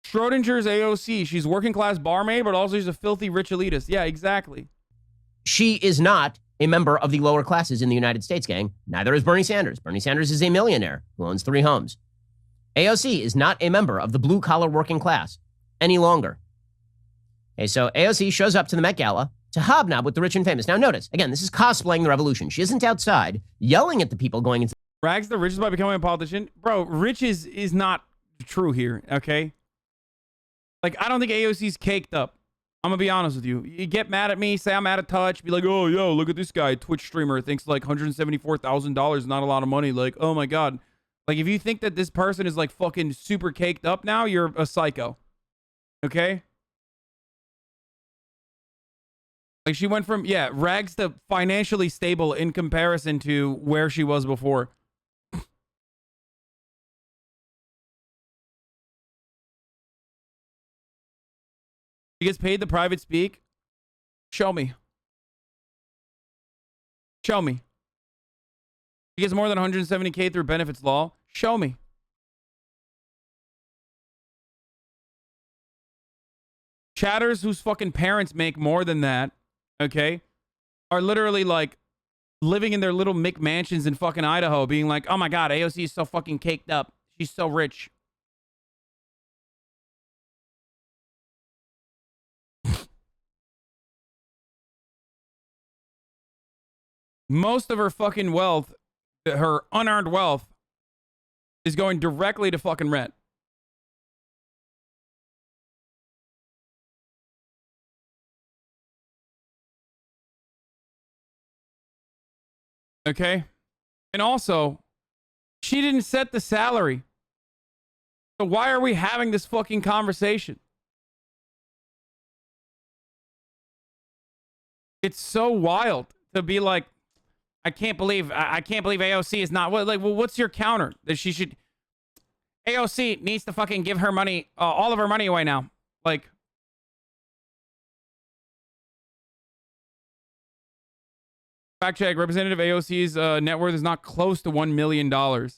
Schrodinger's AOC. She's working class barmaid, but also she's a filthy rich elitist. Yeah, exactly. She is not a member of the lower classes in the United States, gang. Neither is Bernie Sanders. Bernie Sanders is a millionaire who owns 3 homes. AOC is not a member of the blue collar working class any longer. Okay, so AOC shows up to the Met Gala to hobnob with the rich and famous. Now, notice, again, this is cosplaying the revolution. She isn't outside yelling at the people going into. Rags the richest by becoming a politician. Bro, rich is not true here, okay? Like, I don't think AOC's caked up. I'm gonna be honest with you. You get mad at me, say I'm out of touch, be like, oh, yo, look at this guy, Twitch streamer, thinks like $174,000 is not a lot of money. Like, oh my God. Like, if you think that this person is like fucking super caked up now, you're a psycho. Okay? Like, she went from, yeah, rags to financially stable in comparison to where she was before. She gets paid the private speak. Show me. Show me. She gets more than 170K through benefits law. Show me. Chatters whose fucking parents make more than that, okay, are literally like living in their little McMansions in fucking Idaho, being like, oh my God, AOC is so fucking caked up. She's so rich. Most of her fucking wealth, her unearned wealth, is going directly to fucking rent. Okay? And also, she didn't set the salary. So why are we having this fucking conversation? It's so wild to be like, I can't believe AOC is not like. Well, what's your counter that she should? AOC needs to fucking give her money, all of her money away now. Like, fact check: Representative AOC's net worth is not close to $1 million. When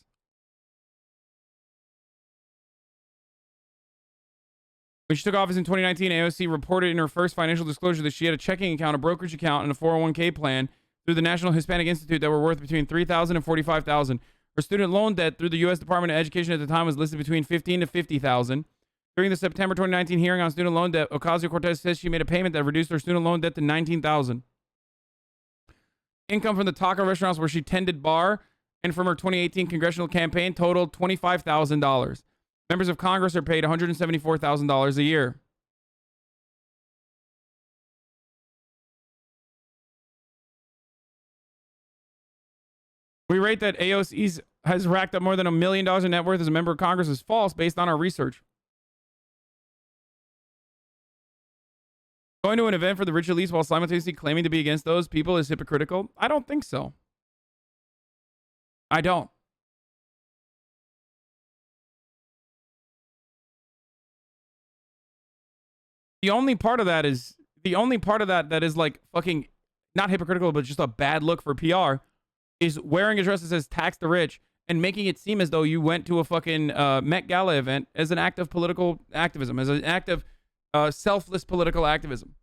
she took office in 2019, AOC reported in her first financial disclosure that she had a checking account, a brokerage account, and a 401k plan through the National Hispanic Institute that were worth between $3,000 and $45,000. Her student loan debt through the U.S. Department of Education at the time was listed between $15,000 to $50,000. During the September 2019 hearing on student loan debt, Ocasio-Cortez says she made a payment that reduced her student loan debt to $19,000. Income from the taco restaurants where she tended bar and from her 2018 congressional campaign totaled $25,000. Members of Congress are paid $174,000 a year. We rate that AOC has racked up more than $1 million in net worth as a member of Congress is false based on our research. Going to an event for the rich elites while simultaneously claiming to be against those people is hypocritical? I don't think so. I don't. The only part of that that is like fucking not hypocritical, but just a bad look for PR is wearing a dress that says tax the rich and making it seem as though you went to a fucking Met Gala event as an act of political activism, as an act of selfless political activism.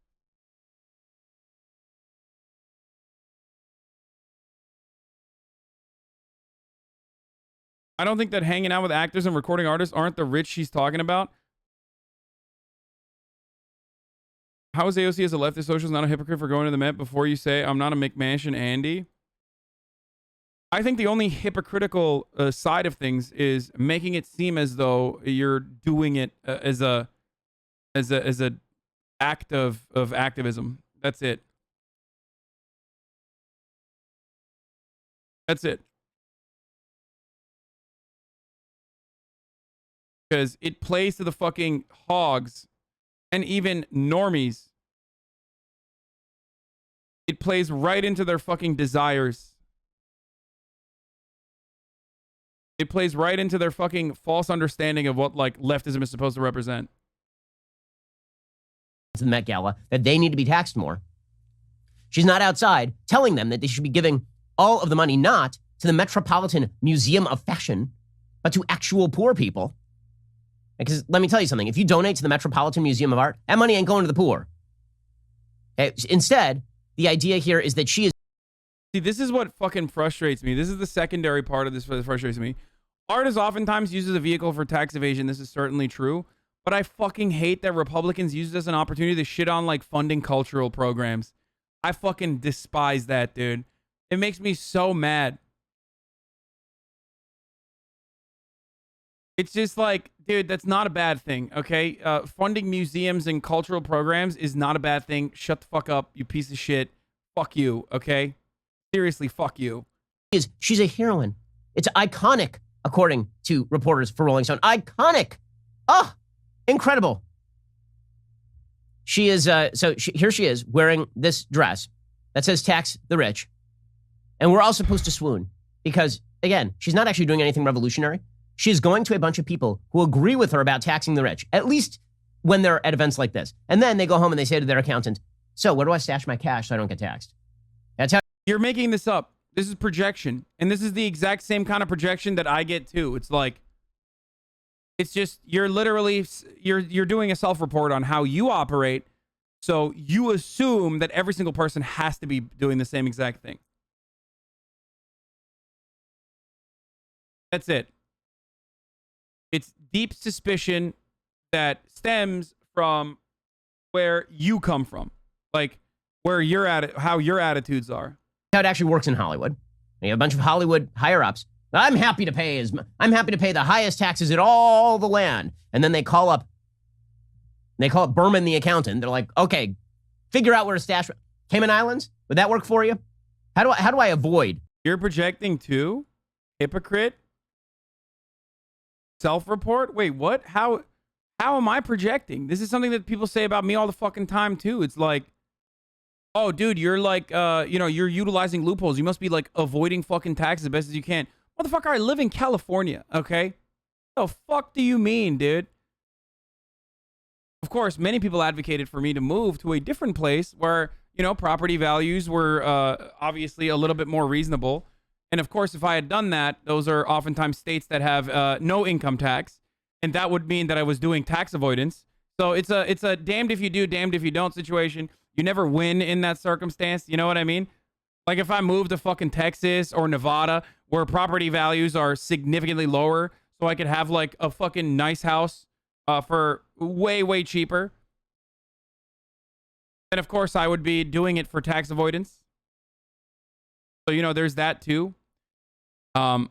I don't think that hanging out with actors and recording artists aren't the rich she's talking about. How is AOC as a leftist socialist not a hypocrite for going to the Met before you say I'm not a McMansion Andy? I think the only hypocritical side of things is making it seem as though you're doing it as a act of activism. That's it. That's it. Because it plays to the fucking hogs and even normies. It plays right into their fucking desires. It plays right into their fucking false understanding of what like leftism is supposed to represent. The Met Gala that they need to be taxed more. She's not outside telling them that they should be giving all of the money not to the Metropolitan Museum of Fashion, but to actual poor people. Because let me tell you something. If you donate to the Metropolitan Museum of Art, that money ain't going to the poor. Okay? Instead, the idea here is that she is... See, this is what fucking frustrates me. This is the secondary part of this that frustrates me. Art is oftentimes used as a vehicle for tax evasion. This is certainly true. But I fucking hate that Republicans use it as an opportunity to shit on like funding cultural programs. I fucking despise that, dude. It makes me so mad. It's just like, dude, that's not a bad thing, okay? Funding museums and cultural programs is not a bad thing. Shut the fuck up, you piece of shit. Fuck you, okay? Seriously, fuck you. She's a heroine. It's iconic, according to reporters for Rolling Stone. Iconic. Oh, incredible. She is, here she is wearing this dress that says tax the rich. And we're all supposed to swoon because, again, she's not actually doing anything revolutionary. She is going to a bunch of people who agree with her about taxing the rich, at least when they're at events like this. And then they go home and they say to their accountant, so where do I stash my cash so I don't get taxed? That's how... You're making this up. This is projection. And this is the exact same kind of projection that I get too. It's like, it's just, you're literally, you're doing a self-report on how you operate. So you assume that every single person has to be doing the same exact thing. That's it. It's deep suspicion that stems from where you come from. Like, where you're at, how your attitudes are. How it actually works in Hollywood. You have a bunch of Hollywood higher-ups. I'm happy to pay the highest taxes in all the land. And then they call up Berman the accountant. They're like, okay, figure out where to stash. Cayman Islands? Would that work for you? How do I avoid? You're projecting too? Hypocrite? Self-report? Wait, what? How am I projecting? This is something that people say about me all the fucking time too. It's like, oh, dude, you're like, you're utilizing loopholes. You must be like avoiding fucking taxes as best as you can. Motherfucker, I live in California, okay? The fuck do you mean, dude? Of course, many people advocated for me to move to a different place where, property values were obviously a little bit more reasonable. And of course, if I had done that, those are oftentimes states that have no income tax. And that would mean that I was doing tax avoidance. So it's a damned if you do, damned if you don't situation. You never win in that circumstance. You know what I mean? Like if I moved to fucking Texas or Nevada where property values are significantly lower, so I could have like a fucking nice house for way, way cheaper. And of course, I would be doing it for tax avoidance. So, there's that too. Why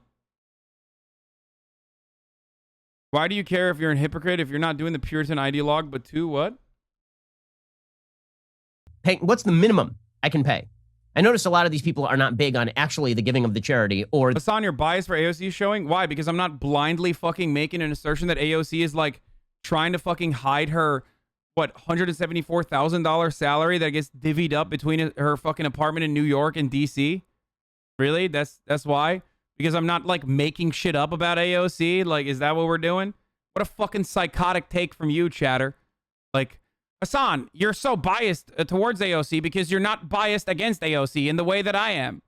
do you care if you're a hypocrite if you're not doing the Puritan ideologue, but two, what? What's the minimum I can pay? I noticed a lot of these people are not big on actually the giving of the charity or... Hassan, your bias for AOC is showing? Why? Because I'm not blindly fucking making an assertion that AOC is like trying to fucking hide her, $174,000 salary that gets divvied up between her fucking apartment in New York and DC? Really? That's why? Because I'm not like making shit up about AOC? Like, is that what we're doing? What a fucking psychotic take from you, chatter. Like, Hassan, you're so biased towards AOC because you're not biased against AOC in the way that I am.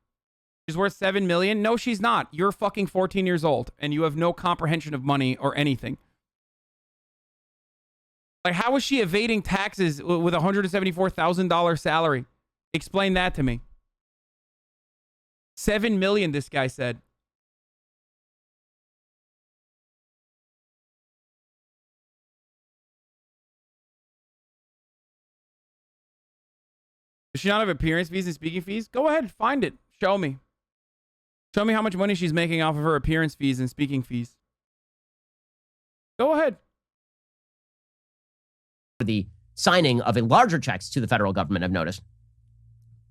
She's worth $7 million. No, she's not. You're fucking 14 years old and you have no comprehension of money or anything. Like, how is she evading taxes with a $174,000 salary? Explain that to me. 7 million, this guy said. Does she not have appearance fees and speaking fees? Go ahead, find it. Show me. Show me how much money she's making off of her appearance fees and speaking fees. Go ahead. The signing of a larger checks to the federal government, I've noticed.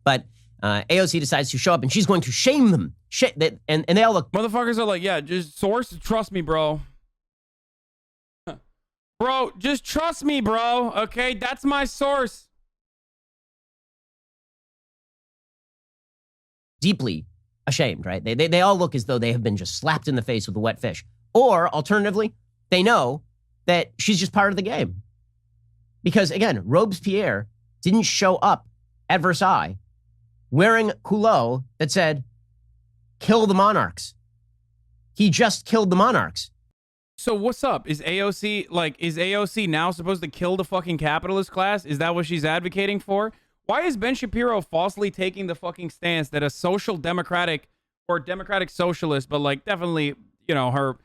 But AOC decides to show up and she's going to shame them. And they all look. Motherfuckers are like, yeah, just source, trust me, bro. Bro, just trust me, bro. Okay, that's my source. Deeply ashamed, right? They all look as though they have been just slapped in the face with a wet fish. Or alternatively, they know that she's just part of the game. Because again, Robespierre didn't show up at Versailles wearing culottes that said, kill the monarchs. He just killed the monarchs. So what's up? Is AOC now supposed to kill the fucking capitalist class? Is that what she's advocating for? Why is Ben Shapiro falsely taking the fucking stance that a social democratic or democratic socialist, but like definitely, you know, her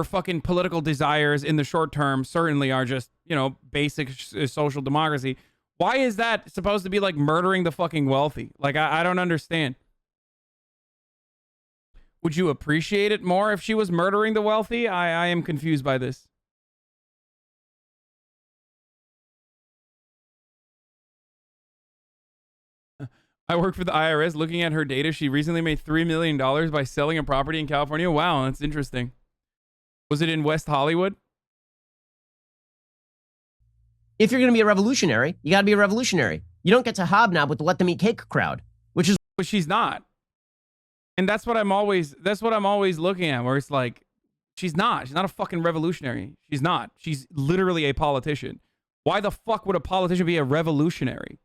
fucking political desires in the short term certainly are just, you know, basic social democracy. Why is that supposed to be like murdering the fucking wealthy? Like, I don't understand. Would you appreciate it more if she was murdering the wealthy? I am confused by this. I work for the IRS. Looking at her data, she recently made $3 million by selling a property in California. Wow, that's interesting. Was it in West Hollywood? If you're going to be a revolutionary, you got to be a revolutionary. You don't get to hobnob with the let them eat cake crowd, which is. But she's not. And that's what I'm always looking at, where it's like, she's not a fucking revolutionary. She's not. She's literally a politician. Why the fuck would a politician be a revolutionary?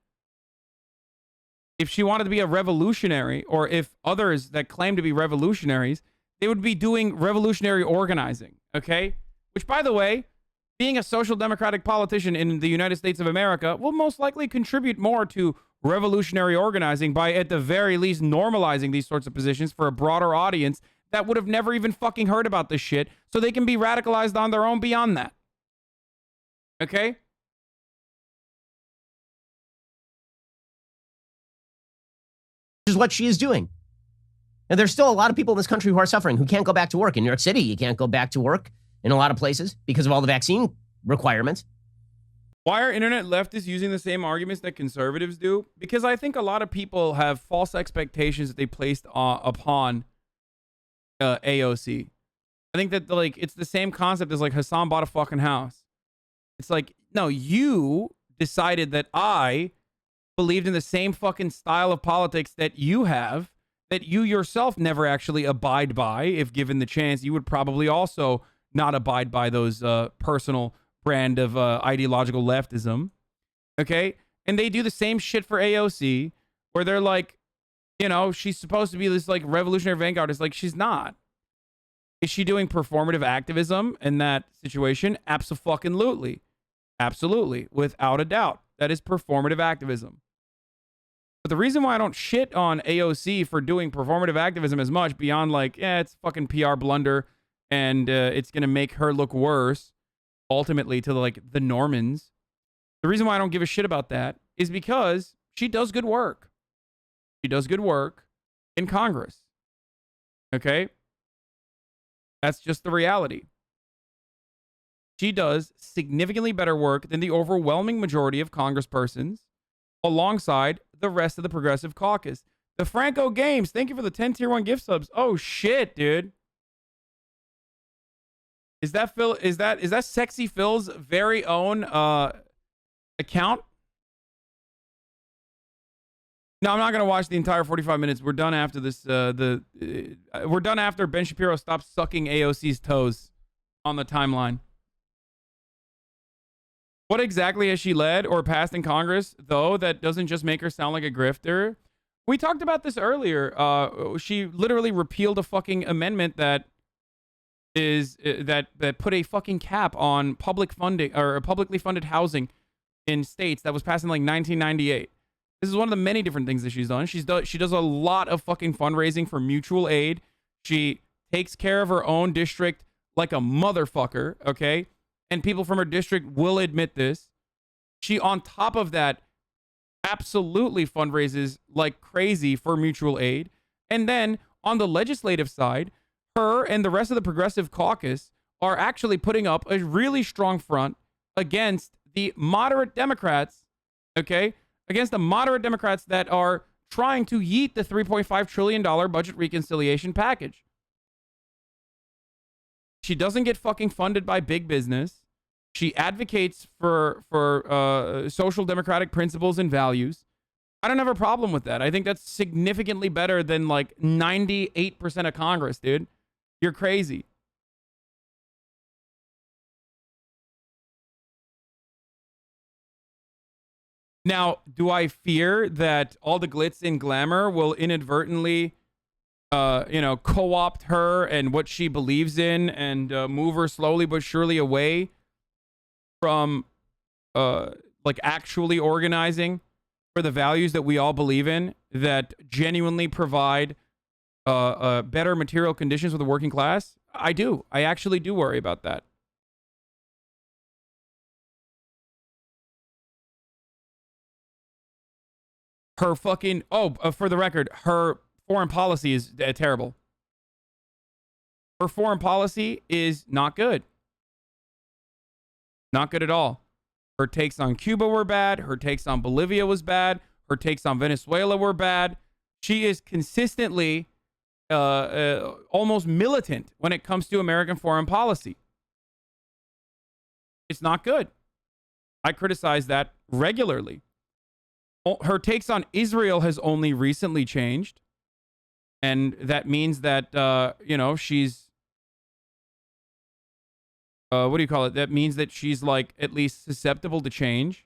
If she wanted to be a revolutionary, or if others that claim to be revolutionaries, they would be doing revolutionary organizing, okay? Which, by the way, being a social democratic politician in the United States of America will most likely contribute more to revolutionary organizing by, at the very least, normalizing these sorts of positions for a broader audience that would have never even fucking heard about this shit, so they can be radicalized on their own beyond that. Okay? Is what she is doing. And there's still a lot of people in this country who are suffering, who can't go back to work. In New York City, you can't go back to work in a lot of places because of all the vaccine requirements. Why are internet leftists using the same arguments that conservatives do? Because I think a lot of people have false expectations that they placed upon AOC. I think that like it's the same concept as like Hassan bought a fucking house. It's like, no, you decided that I believed in the same fucking style of politics that you have, that you yourself never actually abide by. If given the chance, you would probably also not abide by those personal brand of ideological leftism. Okay? And they do the same shit for AOC, where they're like, you know, she's supposed to be this like revolutionary vanguard. It's like, she's not. Is she doing performative activism in that situation? Abso-fucking-lutely. Absolutely. Without a doubt. That is performative activism. But the reason why I don't shit on AOC for doing performative activism as much, beyond like, yeah, it's fucking PR blunder and it's going to make her look worse, ultimately, to like the Normans. The reason why I don't give a shit about that is because she does good work. She does good work in Congress. Okay? That's just the reality. She does significantly better work than the overwhelming majority of congresspersons, alongside the rest of the Progressive Caucus. The Franco Games, thank you for the 10 tier 1 gift subs. Oh shit, dude. Is that Phil? Is that Sexy Phil's very own account? No, I'm not gonna watch the entire 45 minutes. We're done after this. We're done after Ben Shapiro stops sucking AOC's toes on the timeline. What exactly has she led or passed in Congress, though, that doesn't just make her sound like a grifter? We talked about this earlier. She literally repealed a fucking amendment that that put a fucking cap on public funding or publicly funded housing in states that was passed in like 1998. This is one of the many different things that she's done. She does a lot of fucking fundraising for mutual aid. She takes care of her own district like a motherfucker, okay? And people from her district will admit this. She, on top of that, absolutely fundraises like crazy for mutual aid. And then on the legislative side, her and the rest of the Progressive Caucus are actually putting up a really strong front against the moderate Democrats, okay? Against the moderate Democrats that are trying to yeet the $3.5 trillion budget reconciliation package. She doesn't get fucking funded by big business. She advocates for social democratic principles and values. I don't have a problem with that. I think that's significantly better than like 98% of Congress, dude. You're crazy. Now, do I fear that all the glitz and glamour will inadvertently, co-opt her and what she believes in and move her slowly but surely away from, like actually organizing for the values that we all believe in that genuinely provide better material conditions for the working class? I do. I actually do worry about that. Her fucking... for the record, her foreign policy is terrible. Her foreign policy is not good. Not good at all. Her takes on Cuba were bad. Her takes on Bolivia was bad. Her takes on Venezuela were bad. She is consistently almost militant when it comes to American foreign policy. It's not good. I criticize that regularly. Her takes on Israel has only recently changed. And that means that, she's... what do you call it? That means that she's, like, at least susceptible to change.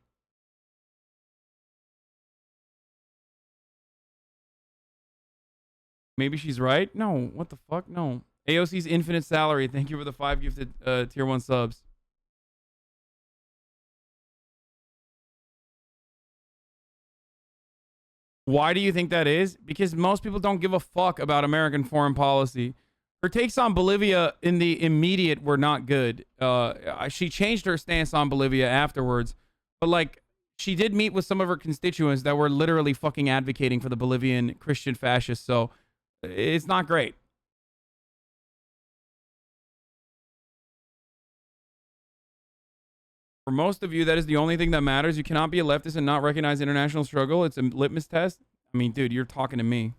Maybe she's right? No. What the fuck? No. AOC's infinite salary. Thank you for the 5 gifted tier 1 subs. Why do you think that is? Because most people don't give a fuck about American foreign policy. Her takes on Bolivia in the immediate were not good. She changed her stance on Bolivia afterwards. But, like, she did meet with some of her constituents that were literally fucking advocating for the Bolivian Christian fascists. So, it's not great. For most of you, that is the only thing that matters. You cannot be a leftist and not recognize international struggle. It's a litmus test. I mean, dude, you're talking to me.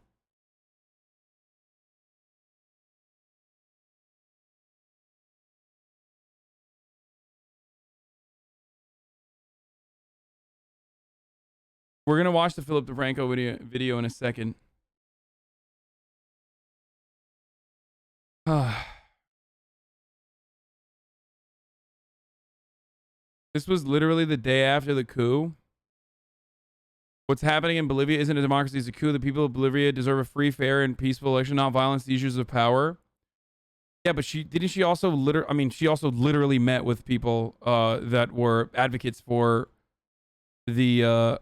We're going to watch the Philip DeFranco video in a second. This was literally the day after the coup. What's happening in Bolivia isn't a democracy, it's a coup. The people of Bolivia deserve a free, fair, and peaceful election, not violence, seizures of power. Yeah, but she also literally met with people that were advocates for the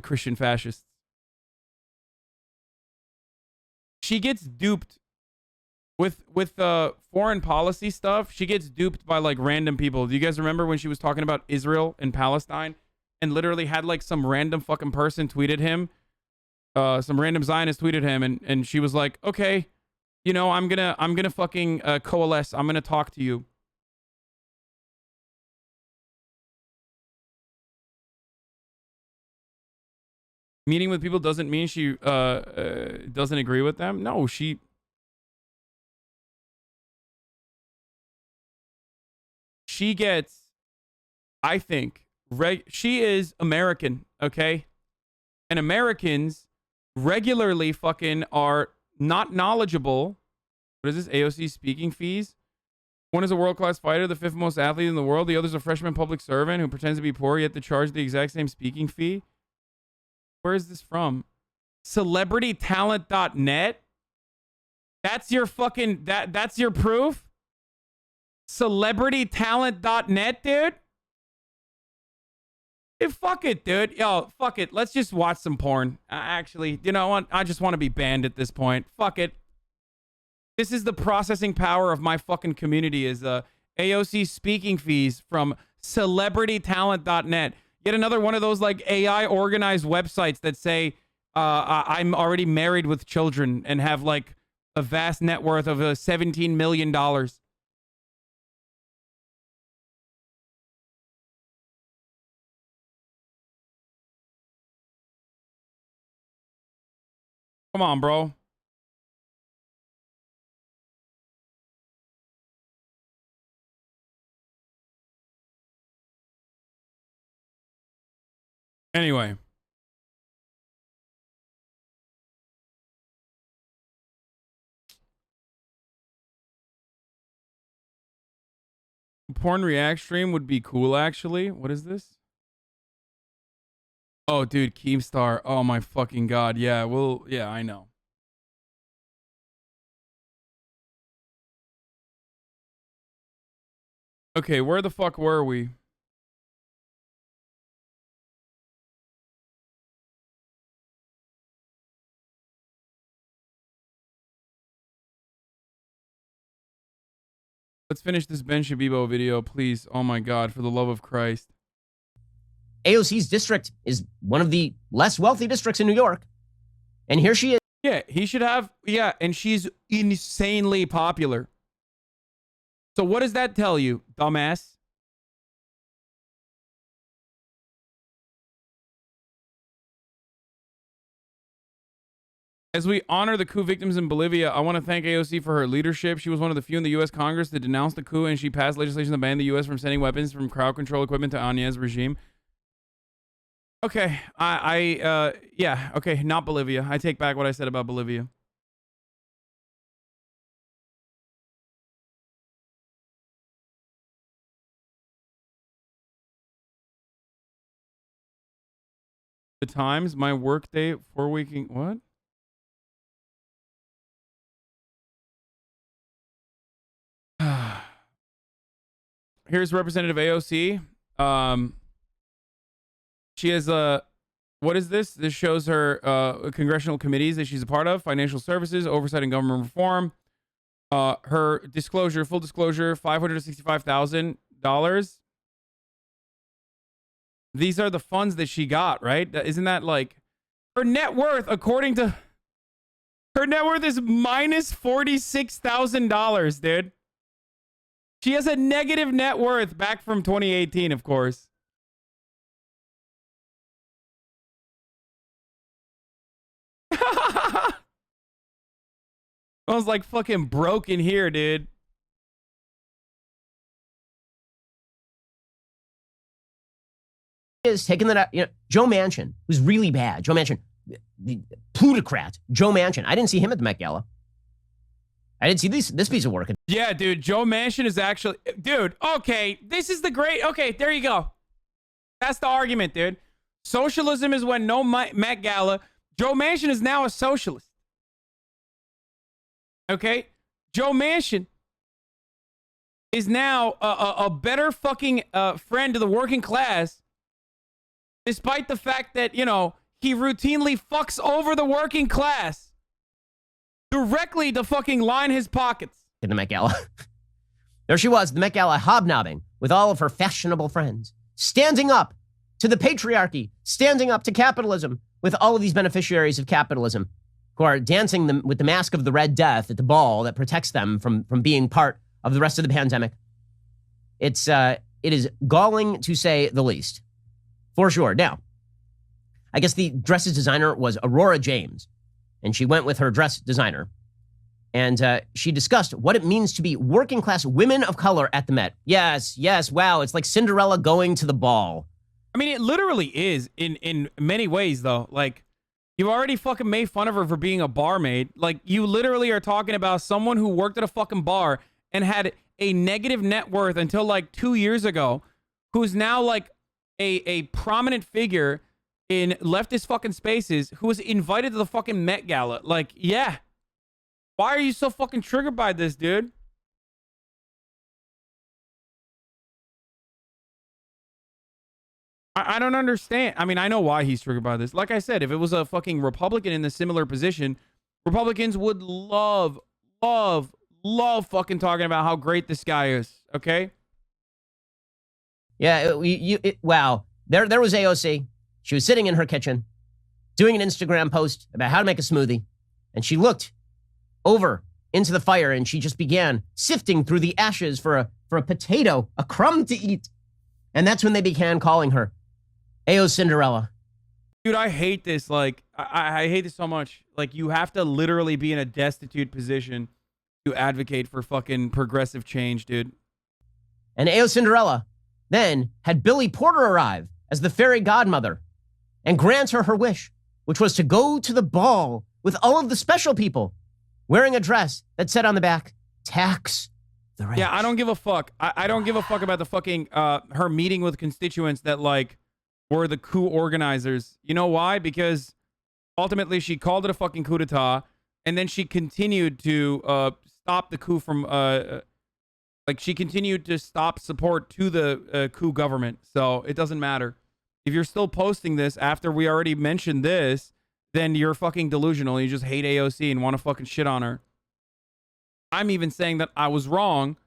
Christian fascists. She gets duped with foreign policy stuff. She gets duped by like random people. Do you guys remember when she was talking about Israel and Palestine and literally had like some random fucking person tweeted him, some random Zionist tweeted him, and she was like, okay, you know, I'm gonna fucking coalesce. I'm gonna talk to you. Meeting with people doesn't mean she doesn't agree with them. No, she gets, I think, she is American, okay? And Americans regularly fucking are not knowledgeable. What is this? AOC speaking fees? One is a world-class fighter, the fifth most athlete in the world. The other is a freshman public servant who pretends to be poor yet to charge the exact same speaking fee. Where is this from? CelebrityTalent.net? That's your fucking... That's your proof? CelebrityTalent.net, dude? Hey, fuck it, dude. Yo, fuck it. Let's just watch some porn. Actually, you know what? I just want to be banned at this point. Fuck it. This is the processing power of my fucking community is AOC speaking fees from CelebrityTalent.net. Yet another one of those like AI organized websites that say I'm already married with children and have like a vast net worth of $17 million. Come on, bro. Anyway. Porn react stream would be cool, actually. What is this? Oh, dude, Keemstar. Oh, my fucking God. Yeah, well, yeah, I know. Okay, where the fuck were we? Let's finish this Ben Shabibo video, please. Oh my God, for the love of Christ. AOC's district is one of the less wealthy districts in New York. And here she is. Yeah, he should have. Yeah, and she's insanely popular. So what does that tell you, dumbass? As we honor the coup victims in Bolivia, I want to thank AOC for her leadership. She was one of the few in the U.S. Congress that denounced the coup, and she passed legislation that banned the U.S. from sending weapons from crowd control equipment to Ania's regime. Okay, yeah, okay, not Bolivia. I take back what I said about Bolivia. The Times, my workday, 4-weeking, what? Here's Representative AOC. She has what is this? This shows her congressional committees that she's a part of: financial services, oversight and government reform. Her disclosure, full disclosure, $565,000. These are the funds that she got, right? Isn't that like her net worth? According to her net worth is minus $46,000, dude. She has a negative net worth back from 2018, of course. I was like fucking broken here, dude. Is taking that out. You know, Joe Manchin, who's really bad. Joe Manchin, the plutocrat. Joe Manchin. I didn't see him at the Met Gala. I didn't see this piece of work. Yeah, dude. Joe Manchin is actually... Dude, okay. This is the great... Okay, there you go. That's the argument, dude. Socialism is when no Met Gala. Joe Manchin is now a socialist. Okay? Joe Manchin is now a better fucking friend to the working class, despite the fact that, you know, he routinely fucks over the working class directly to fucking line his pockets. In the Met Gala. There she was, the Met Gala, hobnobbing with all of her fashionable friends, standing up to the patriarchy, standing up to capitalism with all of these beneficiaries of capitalism who are dancing with the mask of the Red Death at the ball that protects them from being part of the rest of the pandemic. It is galling to say the least, for sure. Now, I guess the dress's designer was Aurora James, and she went with her dress designer. And she discussed what it means to be working class women of color at the Met. Yes, wow. It's like Cinderella going to the ball. I mean, it literally is in many ways, though. Like, you already fucking made fun of her for being a barmaid. Like, you literally are talking about someone who worked at a fucking bar and had a negative net worth until like 2 years ago, who's now like a prominent figure in leftist fucking spaces, who was invited to the fucking Met Gala. Like, yeah. Why are you so fucking triggered by this, dude? I don't understand. I mean, I know why he's triggered by this. Like I said, if it was a fucking Republican in a similar position, Republicans would love fucking talking about how great this guy is. Okay? Yeah, wow. There was AOC. She was sitting in her kitchen doing an Instagram post about how to make a smoothie. And she looked over into the fire and she just began sifting through the ashes for a potato, a crumb to eat. And that's when they began calling her AO Cinderella. Dude, I hate this. Like, I hate this so much. Like, you have to literally be in a destitute position to advocate for fucking progressive change, dude. And AO Cinderella then had Billy Porter arrive as the fairy godmother and grant her wish, which was to go to the ball with all of the special people wearing a dress that said on the back, tax the rich. Yeah, I don't give a fuck. I don't give a fuck about the fucking, her meeting with constituents that, like, were the coup organizers. You know why? Because ultimately she called it a fucking coup d'etat, and then she continued to stop the coup from, like, she continued to stop support to the coup government. So it doesn't matter. If you're still posting this after we already mentioned this, then you're fucking delusional. You just hate AOC and want to fucking shit on her. I'm even saying that I was wrong.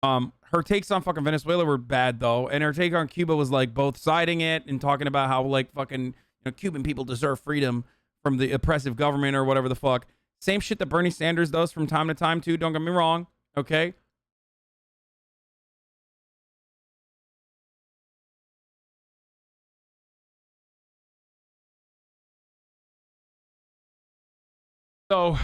Her takes on fucking Venezuela were bad though, and her take on Cuba was like both siding it and talking about how like fucking Cuban people deserve freedom from the oppressive government or whatever the fuck. Same shit that Bernie Sanders does from time to time too. Don't get me wrong. Okay. So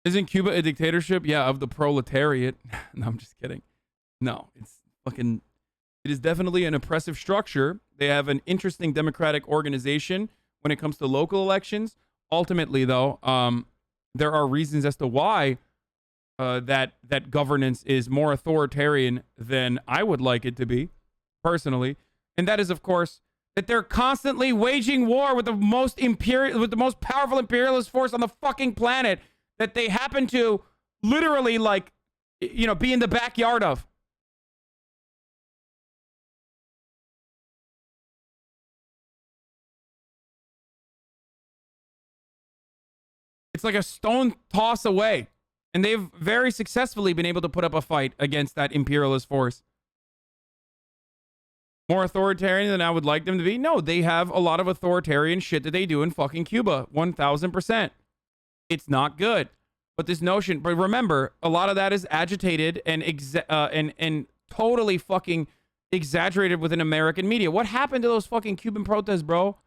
isn't Cuba a dictatorship? Yeah, of the proletariat. No, I'm just kidding. No, it's fucking, it is definitely an oppressive structure. They have an interesting democratic organization when it comes to local elections. Ultimately, though, there are reasons as to why that governance is more authoritarian than I would like it to be, personally. And that is, of course, that they're constantly waging war with the most powerful imperialist force on the fucking planet that they happen to literally, like, be in the backyard of. It's like a stone toss away. And they've very successfully been able to put up a fight against that imperialist force. More authoritarian than I would like them to be? No, they have a lot of authoritarian shit that they do in fucking Cuba. 1000%. It's not good. But this notion, but remember, a lot of that is agitated and totally fucking exaggerated within American media. What happened to those fucking Cuban protests, bro?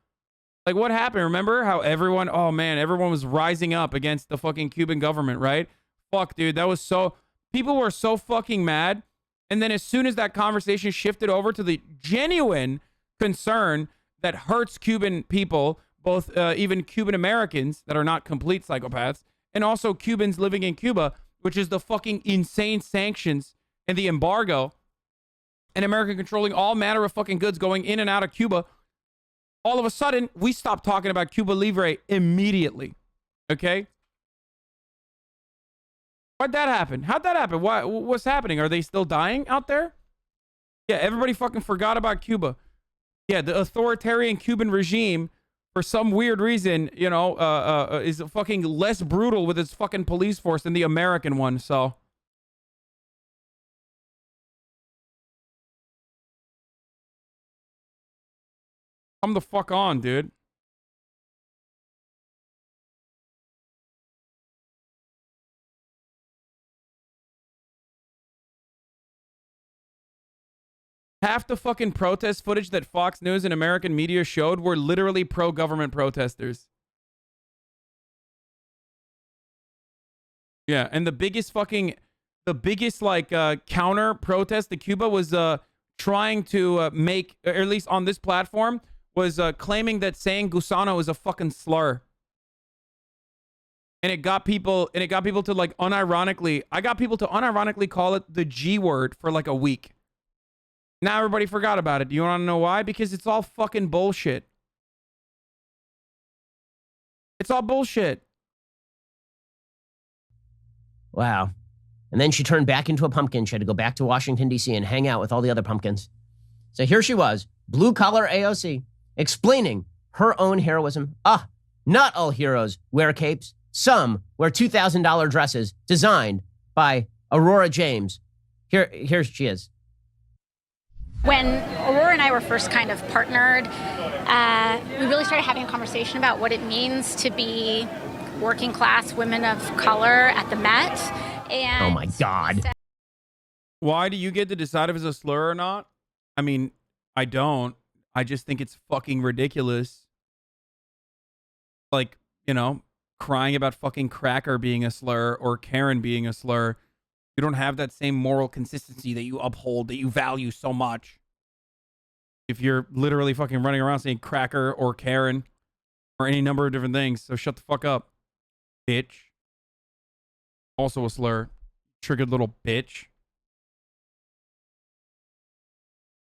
Like, what happened? Remember how everyone was rising up against the fucking Cuban government, right? Fuck, dude, that was so, people were so fucking mad. And then as soon as that conversation shifted over to the genuine concern that hurts Cuban people, both even Cuban Americans that are not complete psychopaths, and also Cubans living in Cuba, which is the fucking insane sanctions and the embargo, and America controlling all manner of fucking goods going in and out of Cuba, all of a sudden, we stopped talking about Cuba Libre immediately. Okay? Why'd that happen? How'd that happen? What's happening? Are they still dying out there? Yeah, everybody fucking forgot about Cuba. Yeah, the authoritarian Cuban regime, for some weird reason, is fucking less brutal with its fucking police force than the American one, so. Come the fuck on, dude. Half the fucking protest footage that Fox News and American media showed were literally pro-government protesters. Yeah, and the biggest counter protest to Cuba was trying to make, or at least on this platform, was claiming that saying gusano is a fucking slur. And it got people to like unironically, I got people to unironically call it the G word for like a week. Now everybody forgot about it. Do you want to know why? Because it's all fucking bullshit. It's all bullshit. Wow. And then she turned back into a pumpkin. She had to go back to Washington, D.C. and hang out with all the other pumpkins. So here she was, blue-collar AOC, explaining her own heroism. Not all heroes wear capes. Some wear $2,000 dresses designed by Aurora James. Here she is. When Aurora and I were first kind of partnered, we really started having a conversation about what it means to be working class women of color at the Met. And oh my God. Why do you get to decide if it's a slur or not? I mean, I don't. I just think it's fucking ridiculous. Like, you know, crying about fucking cracker being a slur or Karen being a slur. You don't have that same moral consistency that you uphold, that you value so much. If you're literally fucking running around saying cracker or Karen or any number of different things. So shut the fuck up, bitch. Also a slur. Triggered little bitch.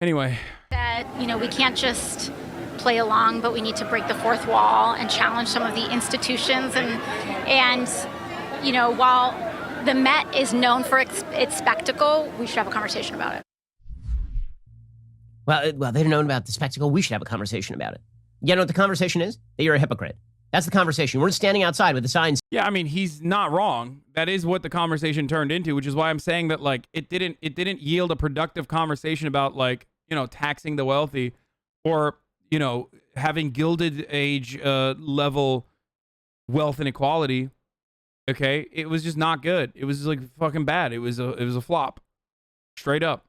Anyway. That, you know, we can't just play along, but we need to break the fourth wall and challenge some of the institutions. And you know, while the Met is known for its spectacle, we should have a conversation about it. Well, they're known about the spectacle. We should have a conversation about it. You know what the conversation is? That you're a hypocrite. That's the conversation. We're standing outside with the signs. Yeah, I mean, he's not wrong. That is what the conversation turned into, which is why I'm saying that, like, it didn't yield a productive conversation about, like, you know, taxing the wealthy or, you know, having Gilded Age level wealth inequality. Okay, it was just not good. It was just like fucking bad. It was a flop, straight up.